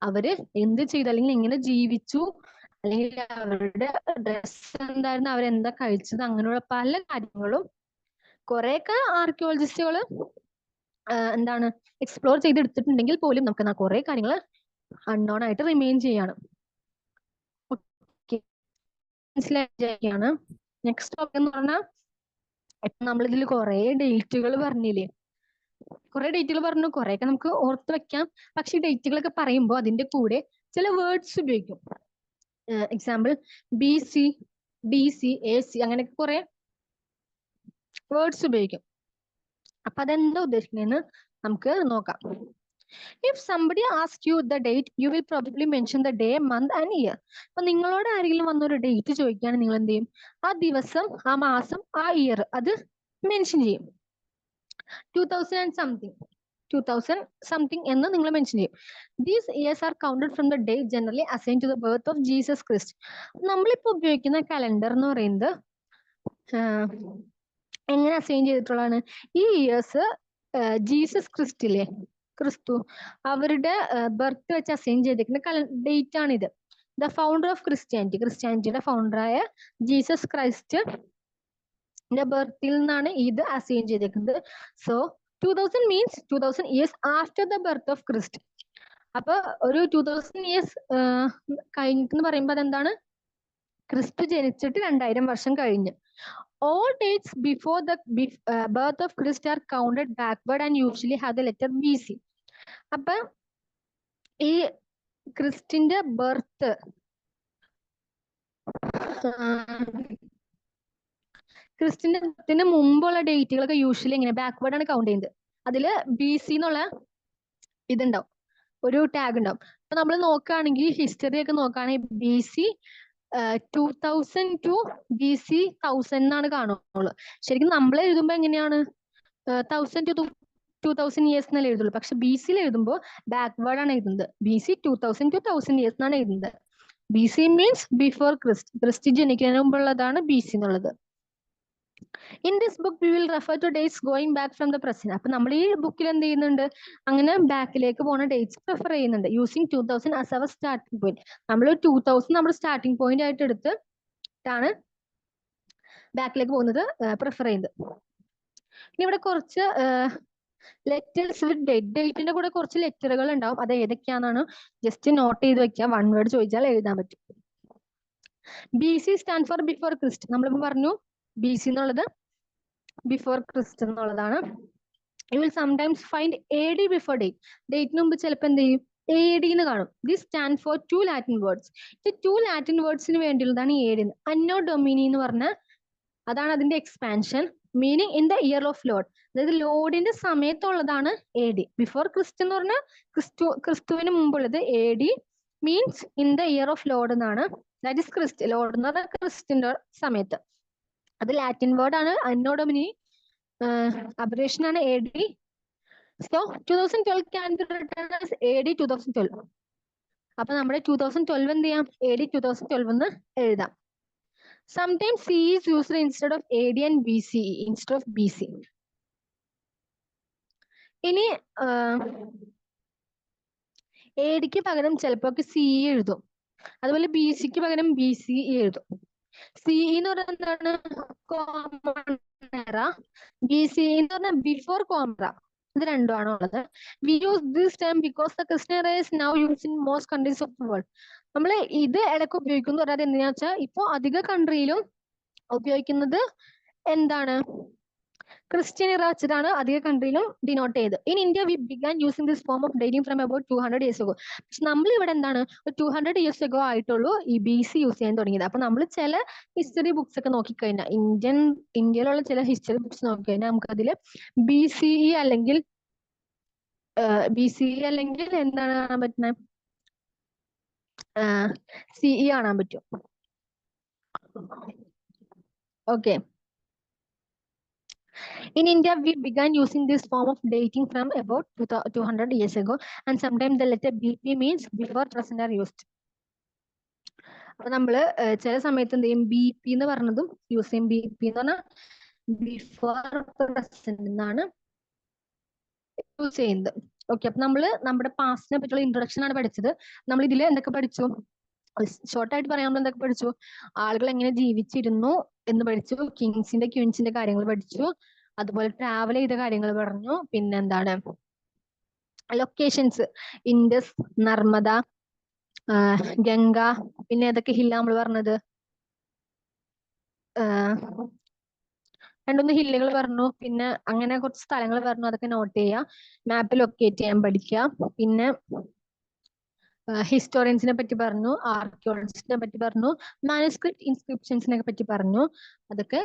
അവര് എന്ത് ചെയ്തു, അല്ലെങ്കിൽ എങ്ങനെ ജീവിച്ചു, അല്ലെങ്കിൽ അവരുടെ ഡ്രസ് എന്തായിരുന്നു, അവരെന്താ കഴിച്ചത്, അങ്ങനെയുള്ള പല കാര്യങ്ങളും കുറെയൊക്കെ ആർക്കിയോളജിസ്റ്റുകൾ എന്താണ് എക്സ്പ്ലോർ ചെയ്തെടുത്തിട്ടുണ്ടെങ്കിൽ പോലും നമുക്ക് കുറെ കാര്യങ്ങൾ അൺനോൺ ആയിട്ട് റിമെയിൻ ചെയ്യാണ്. മനസ്സിലാക്കിയാണ്. നെക്സ്റ്റ് ടോപ്പിക് എന്ന് പറഞ്ഞാൽ ഇപ്പൊ നമ്മളിതിൽ കുറെ ഡേറ്റുകൾ പറഞ്ഞില്ലേ, കുറെ ഡേറ്റുകൾ പറഞ്ഞു, കുറെയൊക്കെ നമുക്ക് ഓർത്ത് വെക്കാം. പക്ഷെ ഈ ഡേറ്റുകളൊക്കെ പറയുമ്പോൾ അതിന്റെ കൂടെ ചില വേർഡ്സ് ഉപയോഗിക്കും. എക്സാമ്പിൾ BC, DC, AC അങ്ങനെയൊക്കെ കുറെ വേർഡ്സ് ഉപയോഗിക്കും. അപ്പൊ അതെന്താ ഉദ്ദേശിക്കുന്നതെന്ന് നമുക്ക് നോക്കാം. If somebody ask you the date, you will probably mention the day, month and year. അപ്പൊ നിങ്ങളോട് ആരെങ്കിലും വന്നൊരു ഡേറ്റ് ചോദിക്കുകയാണെങ്കിൽ നിങ്ങൾ എന്ത് ചെയ്യും, ആ ദിവസം, ആ മാസം, ആ ഇയർ അത് മെൻഷൻ ചെയ്യും. 2000 എന്ന് നിങ്ങൾ മെൻഷൻ ചെയ്യും. These years are counted from the day generally assign to the birth of Jesus Christ. നമ്മളിപ്പോ ഉപയോഗിക്കുന്ന കലണ്ടർ എന്ന് പറയുന്നത് എങ്ങനെ അസൈൻ ചെയ്തിട്ടുള്ളതാണ്? ഈ ഇയേഴ്സ് ജീസസ് ക്രിസ്തു അവരുടെ ബർത്ത് വെച്ച് അസൈൻ ചെയ്തിരിക്കുന്ന ഡേറ്റ് ആണിത്. ദ ഫൗണ്ടർ ഓഫ് ക്രിസ്ത്യാനിറ്റിയുടെ ഫൗണ്ടറായ ജീസസ് ക്രൈസ്റ്റ് ബർത്തിൽ നിന്നാണ് ഇത് അസൈൻ ചെയ്തിരിക്കുന്നത്. So 2000 means 2000 years after the birth of Christ. അപ്പൊ ഒരു 2000 ഇയേഴ്സ് കഴിഞ്ഞിട്ട് പറയുമ്പോൾ അതെന്താണ്, ക്രിസ്തു ജനിച്ചിട്ട് 2000 വർഷം കഴിഞ്ഞ്. All dates before the birth of Christ are counted backward and usually have the letter BC. അപ്പൊ ഈ ക്രിസ്റ്റിന്റെ ബർത്ത് ക്രിസ്റ്റിന്റെ മുമ്പുള്ള ഡേറ്റുകളൊക്കെ യൂഷ്വലി ഇങ്ങനെ ബാക്ക്വേർഡ് ആണ് കൗണ്ട് ചെയ്യുന്നത്. അതില് BC എന്നുള്ള ഇതുണ്ടാവും, ഒരു ടാഗ് ഉണ്ടാവും. അപ്പൊ നമ്മൾ നോക്കുകയാണെങ്കിൽ ഹിസ്റ്ററി ഒക്കെ നോക്കുകയാണെങ്കിൽ BC 2000 to BC 1000 എന്നാണ് കാണുള്ളൂ. ശരിക്കും നമ്മൾ എഴുതുമ്പോ എങ്ങനെയാണ് 1000 to 2000 ഇയേഴ്സ് എന്നല്ലേ എഴുതുള്ളൂ. പക്ഷെ BC എഴുതുമ്പോൾ ബാക്ക്വേർഡ് ആണ് എഴുതുന്നത്. BC 2000 to 1000 ഇയേഴ്സ് എന്നാണ് എഴുതുന്നത്. BC മീൻസ് ബിഫോർ ക്രിസ്റ്റ് ജനിക്കുന്നതിന് മുമ്പുള്ളതാണ് BC എന്നുള്ളത്. In this book we will refer to dates going back from the present. അപ്പൊ നമ്മൾ ഈ ബുക്കിൽ എന്ത് ചെയ്യുന്നുണ്ട്, അങ്ങനെ ബാക്കിലേക്ക് പോകുന്ന ഡേറ്റ്സ് പ്രിഫർ ചെയ്യുന്നുണ്ട്. Using 2000 as our starting point. നമ്മൾ 2000 നമ്മുടെ സ്റ്റാർട്ടിംഗ് പോയിന്റ് ആയിട്ട് എടുത്തിട്ടാണ് ബാക്കിലേക്ക് പോകുന്നത് പ്രിഫർ ചെയ്യുന്നത്. ഇനി ഇവിടെ കുറച്ച് ലെറ്റേഴ്സ് വിത്ത് ഡേറ്റ്. ഡേറ്റിന്റെ കൂടെ കുറച്ച് ലെറ്ററുകൾ ഉണ്ടാവും. അത് ഏതൊക്കെയാണെന്നാണ് ജസ്റ്റ് നോട്ട് ചെയ്ത് വെക്കുക. 1 വേർഡ് ചോദിച്ചാൽ എഴുതാൻ പറ്റും. BC stand for before Christ. നമ്മളിപ്പോൾ പറഞ്ഞു BC എന്നുള്ളത് ബിഫോർ ക്രിസ്റ്റ് എന്നുള്ളതാണ്. You will sometimes find AD before date. ഡേറ്റിന് മുമ്പ് ചിലപ്പോൾ എന്ത് ചെയ്യും AD എന്ന് കാണും. This stand for 2 Latin words. ഈ 2 ലാറ്റിൻ വേർഡ്സിന് വേണ്ടിയുള്ളതാണ് AD. അന്നോ ഡൊമിനി എന്ന് പറഞ്ഞ അതാണ് അതിന്റെ expansion. Meaning in the year of lord. അതായത് ലോഡിന്റെ സമയത്തുള്ളതാണ് AD. ബിഫോർ ക്രിസ്റ്റ് എന്ന് പറഞ്ഞാൽ ക്രിസ്തുവിന് മുമ്പുള്ളത്. AD means in the year of lord എന്നാണ്. That is Christ. ലോഡ് എന്ന് പറഞ്ഞാൽ ക്രിസ്റ്റിന്റെ സമയത്ത്. അത് ലാറ്റിൻ വേർഡ് ആണ്. അന്നോ ഡൊമിനി അബ്രേഷൻ ആണ് AD. So 2012 can be written as AD 2012. അപ്പൊ നമ്മുടെ 2012 എന്ത് ചെയ്യാം AD 2012 എന്ന് എഴുതാം. Sometimes C is used instead of AD and BCE instead of BC. ഇനി ADക്ക് പകരം ചിലപ്പോൾ CE എഴുതും. അതുപോലെ BCക്ക് പകരം BCE എഴുതും. CE എന്ന് പറയുന്നത് എന്താണ്? കോമൺ എറ. BCE എന്ന് പറഞ്ഞാൽ ബിഫോർ കോമൺ എറ. ഇത് രണ്ടുമാണ് ഉള്ളത്. We use this term because the Christian era is now used in most countries of the world. നമ്മൾ ഇത് ഇടയ്ക്ക് ഉപയോഗിക്കുന്നു പറയാതെ എന്തിനാ വെച്ചാൽ ഇപ്പോൾ അധിക കൺട്രിയിലും ഉപയോഗിക്കുന്നത് എന്താണ്? ക്രിസ്ത്യൻ ഇറ വെച്ചിട്ടാണ് അധിക കൺട്രിയിലും ഡിനോട്ട് ചെയ്ത്. In India we began using this form of dating from about 200 years ago. പക്ഷെ നമ്മൾ ഇവിടെ എന്താണ് 200 years ago ആയിട്ടുള്ളൂ ഈ BC യൂസ് ചെയ്യാൻ തുടങ്ങിയത്. അപ്പൊ നമ്മൾ ചില ഹിസ്റ്ററി ബുക്സ് ഒക്കെ നോക്കിക്കഴിഞ്ഞാൽ ഇന്ത്യയിലുള്ള ചില ഹിസ്റ്ററി ബുക്സ് നോക്കിക്കഴിഞ്ഞാൽ നമുക്ക് അതിൽ BCE അല്ലെങ്കിൽ എന്താണ് കാണാൻ പറ്റുന്നത്? CE കാണാൻ പറ്റും. Okay. In India, we began using this form of dating from about 200 years ago, and sometimes the letter BP means before present are used. അപ്പൊ നമ്മള് ചില സമയത്ത് എന്ത് ചെയ്യും BP എന്ന് പറഞ്ഞതും യൂസ് ചെയ്യും. BP എന്ന് പറഞ്ഞാൽ ബിഫോർ പ്രസന്റ് എന്നാണ് യൂസ് ചെയ്യുന്നത്. ഓക്കെ. അപ്പൊ നമ്മള് നമ്മുടെ പാസ്റ്റിനെ പറ്റിയുള്ള ഇൻട്രൊഡക്ഷൻ ആണ് പഠിച്ചത്. നമ്മൾ ഇതിൽ എന്തൊക്കെ പഠിച്ചു? ഷോർട്ടായിട്ട് പറയാൻ എന്തൊക്കെ പഠിച്ചു? ആളുകൾ എങ്ങനെ ജീവിച്ചിരുന്നു എന്ന് പഠിച്ചു. കിങ്സിന്റെ ക്വീൻസിന്റെ കാര്യങ്ങൾ പഠിച്ചു. അതുപോലെ ട്രാവൽ ചെയ്ത കാര്യങ്ങൾ പറഞ്ഞു. പിന്നെന്താണ് ലൊക്കേഷൻസ് ഇൻഡസ്, നർമ്മദ, ഗംഗ, പിന്നെ ഏതൊക്കെ ഹില്ല നമ്മൾ പറഞ്ഞത്? രണ്ടൊന്ന് ഹില്ലുകൾ പറഞ്ഞു. പിന്നെ അങ്ങനെ കുറച്ച് സ്ഥലങ്ങൾ പറഞ്ഞു. അതൊക്കെ നോട്ട് ചെയ്യുക. മാപ്പ് ലൊക്കേറ്റ് ചെയ്യാൻ പഠിക്കുക. പിന്നെ ഹിസ്റ്റോറിയൻസിനെ പറ്റി പറഞ്ഞു, ആർക്കിയോളജിസ്റ്റിനെ പറ്റി പറഞ്ഞു, മാനുസ്ക്രിപ്റ്റ് ഇൻസ്ക്രിപ്ഷൻസിനെ പറ്റി പറഞ്ഞു. അതൊക്കെ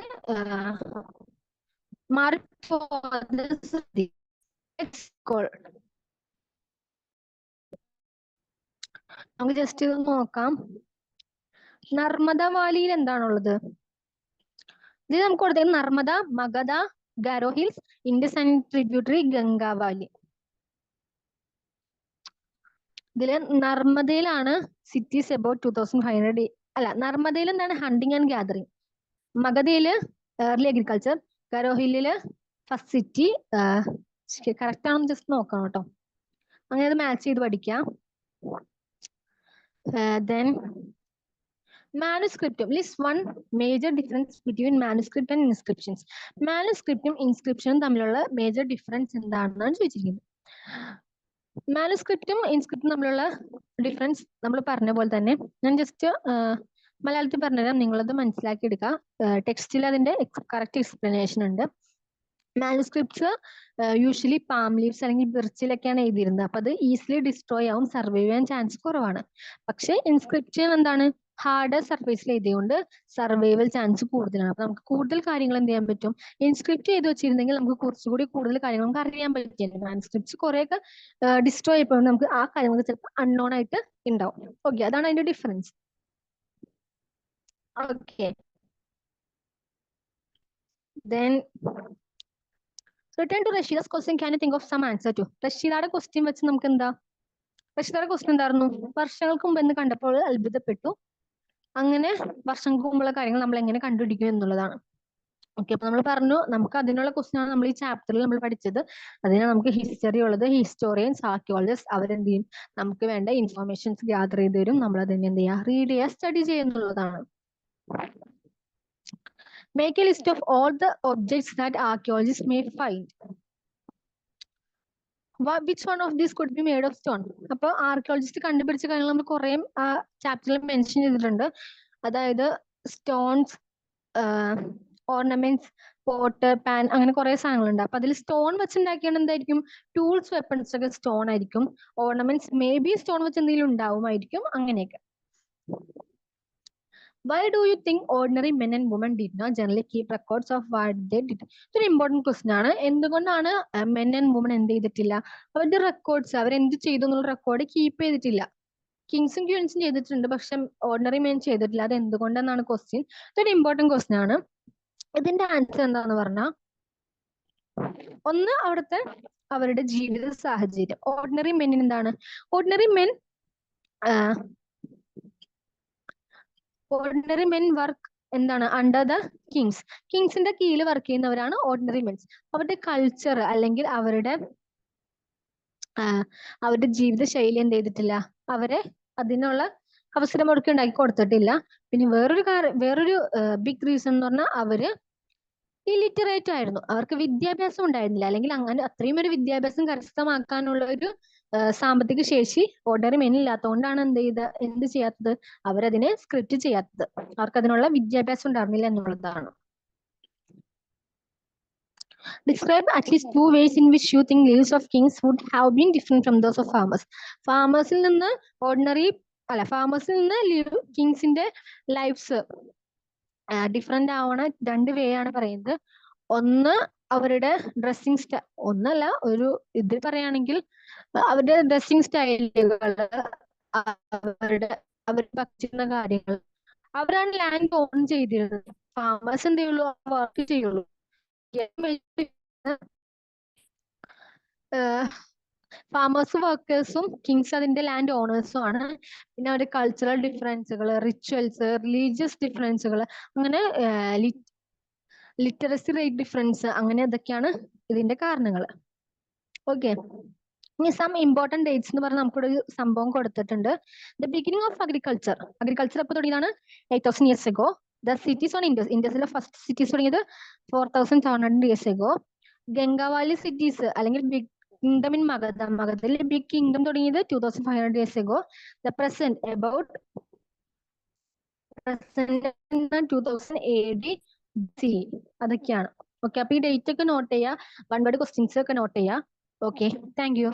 നമുക്ക് ജസ്റ്റ് ഇത് നോക്കാം. നർമ്മദ വാലിയിൽ എന്താണുള്ളത്? ഇത് നമുക്ക് കൊടുത്തത് Narmada, Magadha, Garo hills, Indus and tributary, Ganga valley. ഇതില് നർമ്മദയിലാണ് സിറ്റീസ് അബൌട്ട് 2500. അല്ല, നർമ്മദയിൽ എന്താണ് ഹണ്ടിങ് ആൻഡ് ഗ്യാതറിങ്. മഗധയില് ഏർലി അഗ്രികൾച്ചർ. ഗാരോ ഹില്ലില് ഫസ്റ്റ് സിറ്റി. കറക്റ്റ് ആണെന്ന് ജസ്റ്റ് നോക്കണം കേട്ടോ. അങ്ങനെ അത് മാച്ച് ചെയ്ത് പഠിക്കാം. Then manuscriptum. List one major difference between manuscript and inscriptions. Manuscriptum inscription തമ്മിലുള്ള മേജർ ഡിഫറൻസ് എന്താണെന്നാണ് ചോദിച്ചിരിക്കുന്നത്. മാനുസ്ക്രിപ്റ്റും ഇൻസ്ക്രിപ്റ്റും തമ്മിലുള്ള ഡിഫറൻസ് നമ്മൾ പറഞ്ഞ പോലെ തന്നെ ഞാൻ ജസ്റ്റ് മലയാളത്തിൽ പറഞ്ഞുതരാം. നിങ്ങളത് മനസ്സിലാക്കി എടുക്കുക. ടെക്സ്റ്റിൽ അതിന്റെ കറക്റ്റ് എക്സ്പ്ലനേഷൻ ഉണ്ട്. മാനുസ്ക്രിപ്റ്റ്സ് യൂഷ്വലി പാം ലീവ്സ് അല്ലെങ്കിൽ ബിർച്ചിലൊക്കെയാണ് എഴുതിയിരുന്നത്. അപ്പൊ അത് ഈസിലി ഡിസ്ട്രോയ് ആവും, സർവൈവ് ചെയ്യാൻ ചാൻസ് കുറവാണ്. പക്ഷെ ഇൻസ്ക്രിപ്ഷൻ എന്താണ് ഹാർഡ് സർഫേസിൽ എഴുതിയോണ്ട് സർവൈവൽ ചാൻസ് കൂടുതലാണ്. അപ്പൊ നമുക്ക് കൂടുതൽ കാര്യങ്ങൾ എന്ത് ചെയ്യാൻ പറ്റും? ഇൻസ്ക്രിപ്റ്റ് ചെയ്ത് വെച്ചിരുന്നെങ്കിൽ നമുക്ക് കുറച്ചുകൂടി കൂടുതൽ കാര്യങ്ങൾ നമുക്ക് അറിയാൻ പറ്റില്ല. മാനുസ്ക്രിപ്റ്റ്സ് കുറെയൊക്കെ ഡിസ്ട്രോയ് ചെയ്യപ്പെടുമ്പോൾ നമുക്ക് ആ കാര്യങ്ങൾ ചിലപ്പോൾ അൺനോൺ ആയിട്ട് ഉണ്ടാവും. ഓക്കെ, അതാണ് അതിന്റെ difference. Okay, then return to Rashida's question. Can you think of some answer to റഷീദയുടെ ക്വസ്റ്റ്യൻ വെച്ച് നമുക്ക് എന്താ? റഷീദയുടെ ക്വസ്റ്റ്യൻ എന്തായിരുന്നു? വർഷങ്ങൾക്ക് മുമ്പ് എന്ന് കണ്ടപ്പോൾ അത്ഭുതപ്പെട്ടു. അങ്ങനെ വർഷങ്ങൾക്ക് മുമ്പുള്ള കാര്യങ്ങൾ നമ്മൾ എങ്ങനെ കണ്ടുപിടിക്കും എന്നുള്ളതാണ്. ഓക്കെ, അപ്പൊ നമ്മൾ പറഞ്ഞു നമുക്ക് അതിനുള്ള ക്വസ്റ്റ്യൻ ആണ് നമ്മൾ ഈ ചാപ്റ്ററിൽ നമ്മൾ പഠിച്ചത്. അതിന് നമുക്ക് ഹിസ്റ്ററി ഉള്ളത്. ഹിസ്റ്റോറിയൻസ്, ആർക്കിയോളജിസ്റ്റ് അവരെന്ത് ചെയ്യും? നമുക്ക് വേണ്ട ഇൻഫർമേഷൻസ് ഗ്യാദർ ചെയ്ത് തരും. നമ്മൾ അതിനെ എന്ത് ചെയ്യുക? റീഡ് ചെയ്യുക, study ചെയ്യുന്നുള്ളതാണ്. Make a list of all the objects that archaeologists may find. Which one of these could be made of stone. അപ്പൊ ആർക്കിയോളജിസ്റ്റ് കണ്ടുപിടിച്ച കാര്യങ്ങൾ നമ്മൾ കുറെ ആ ചാപ്റ്ററിൽ മെൻഷൻ ചെയ്തിട്ടുണ്ട്. അതായത് സ്റ്റോൺസ്, ഓർണമെന്റ്സ്, പോട്ട്, പാൻ, അങ്ങനെ കുറെ സാധനങ്ങളുണ്ട്. അപ്പൊ അതിൽ സ്റ്റോൺ വെച്ചുണ്ടാക്കിയാണ് എന്തായിരിക്കും, ടൂൾസ്, വെപ്പൺസ് ഒക്കെ സ്റ്റോൺ ആയിരിക്കും. ഓർണമെന്റ്സ് മേ ബി സ്റ്റോൺ വെച്ച് എന്തെങ്കിലും ഉണ്ടാവുമായിരിക്കും, അങ്ങനെയൊക്കെ. Why do you think ordinary men and women did not generally keep records of what they did? ഇതൊരു ഇമ്പോർട്ടന്റ് ക്വസ്റ്റ്യൻ ആണ്. എന്തുകൊണ്ടാണ് മെൻ ആൻഡ് വുമൺ എന്ത് ചെയ്തിട്ടില്ല, അവരുടെ റെക്കോർഡ്സ്, അവരെന്ത് ചെയ്തു എന്നുള്ള റെക്കോർഡ് കീപ്പ് ചെയ്തിട്ടില്ല. കിങ്സും ക്വീൻസും ചെയ്തിട്ടുണ്ട്, പക്ഷെ ഓർഡിനറി മെൻ ചെയ്തിട്ടില്ല. അത് എന്തുകൊണ്ടെന്നാണ് ക്വസ്റ്റ്യൻ. ഇതൊരു ഇമ്പോർട്ടന്റ് ക്വസ്റ്റ്യൻ ആണ്. ഇതിന്റെ ആൻസർ എന്താന്ന് പറഞ്ഞാൽ, ഒന്ന് അവിടുത്തെ അവരുടെ ജീവിത സാഹചര്യം. ഓർഡിനറി മെന്നിന് എന്താണ്, ഓർഡിനറി മെൻ വർക്ക് എന്താണ്, അണ്ടർ ദ കിങ്സിന്റെ കീഴിൽ വർക്ക് ചെയ്യുന്നവരാണ് ഓർഡിനറി മെൻസ്. അവരുടെ കൾച്ചർ അല്ലെങ്കിൽ അവരുടെ ജീവിത ശൈലി എന്ത് ചെയ്തിട്ടില്ല, അവരെ അതിനുള്ള അവസരം അവർക്ക് ഉണ്ടാക്കി കൊടുത്തിട്ടില്ല. പിന്നെ വേറൊരു ബിഗ് റീസൺ എന്ന് പറഞ്ഞാൽ അവര് ഇല്ലിറ്ററേറ്റ് ആയിരുന്നു, അവർക്ക് വിദ്യാഭ്യാസം ഉണ്ടായിരുന്നില്ല. അല്ലെങ്കിൽ അങ്ങനെ അത്രയും ഒരു വിദ്യാഭ്യാസം കരസ്ഥമാക്കാനുള്ള ഒരു സാമ്പത്തിക ശേഷി ഓർഡിനറി മെൻ ഇല്ലാത്തതുകൊണ്ടാണ് എന്ത് ചെയ്യാത്തത്, അവരതിനെ സ്ക്രിപ്റ്റ് ചെയ്യാത്തത്. അവർക്ക് അതിനുള്ള വിദ്യാഭ്യാസം ഉണ്ടായിരുന്നില്ല എന്നുള്ളതാണ്. Describe at least 2 ways in which you think lives of kings would have been different from those of farmers. ഫാമേഴ്സിൽ നിന്ന് കിങ്സിന്റെ ലൈഫ്സ് ഡിഫറെന്റ് ആവണ 2 വേ ആണ് പറയുന്നത്. ഒന്ന് അവരുടെ ഡ്രസ്സിങ് സ്റ്റൈൽ, ഒന്നല്ല ഒരു ഇതിൽ പറയുകയാണെങ്കിൽ അവരുടെ ഡ്രസ്സിങ് സ്റ്റൈലുകൾ, അവർ ഭക്ഷിക്കുന്ന കാര്യങ്ങൾ. അവരാണ് ലാൻഡ് ഓൺ ചെയ്തിരുന്നത്. ഫാമേഴ്സ് എന്ത് ചെയ്യുള്ളൂ, വർക്ക് ചെയ്യുള്ളൂ. ഫാമേഴ്സ് വർക്കേഴ്സും കിങ്സ് അതിന്റെ ലാൻഡ് ഓണേഴ്സും ആണ്. പിന്നെ അവരുടെ കൾച്ചറൽ ഡിഫറൻസുകൾ, റിച്വൽസ്, റിലീജിയസ് ഡിഫറൻസുകൾ, അങ്ങനെ ലിറ്ററസി റേറ്റ് ഡിഫറൻസ്, അങ്ങനെ ഇതൊക്കെയാണ് ഇതിന്റെ കാരണങ്ങൾ. ഓക്കെ, ഇനി സം ഇമ്പോർട്ടന്റ് ഡേറ്റ്സ് എന്ന് പറഞ്ഞാൽ നമുക്കിവിടെ ഒരു സംഭവം കൊടുത്തിട്ടുണ്ട്. ദ ബിഗിനിങ് ഓഫ് അഗ്രികൾച്ചർ എപ്പോൾ തുടങ്ങിയതാണ്, 8,000 years ago. The cities on ഇൻഡസിലെ ഫസ്റ്റ് സിറ്റീസ് തുടങ്ങിയത് 4,700 years ago. ഗംഗാവാലി സിറ്റീസ് അല്ലെങ്കിൽ ബിഗ് കിങ്ഡം ഇൻ മഗധയിൽ ബിഗ് കിങ്ഡം തുടങ്ങിയത് 2,500 years ago. The present 2000 AD CE. അതൊക്കെയാണ്. ഓക്കെ, അപ്പൊ ഈ ഡേറ്റ് ഒക്കെ നോട്ട് ചെയ്യുക, 1 word ക്വസ്റ്റ്യൻസ് ഒക്കെ നോട്ട് ചെയ്യുക. Okay, thank U.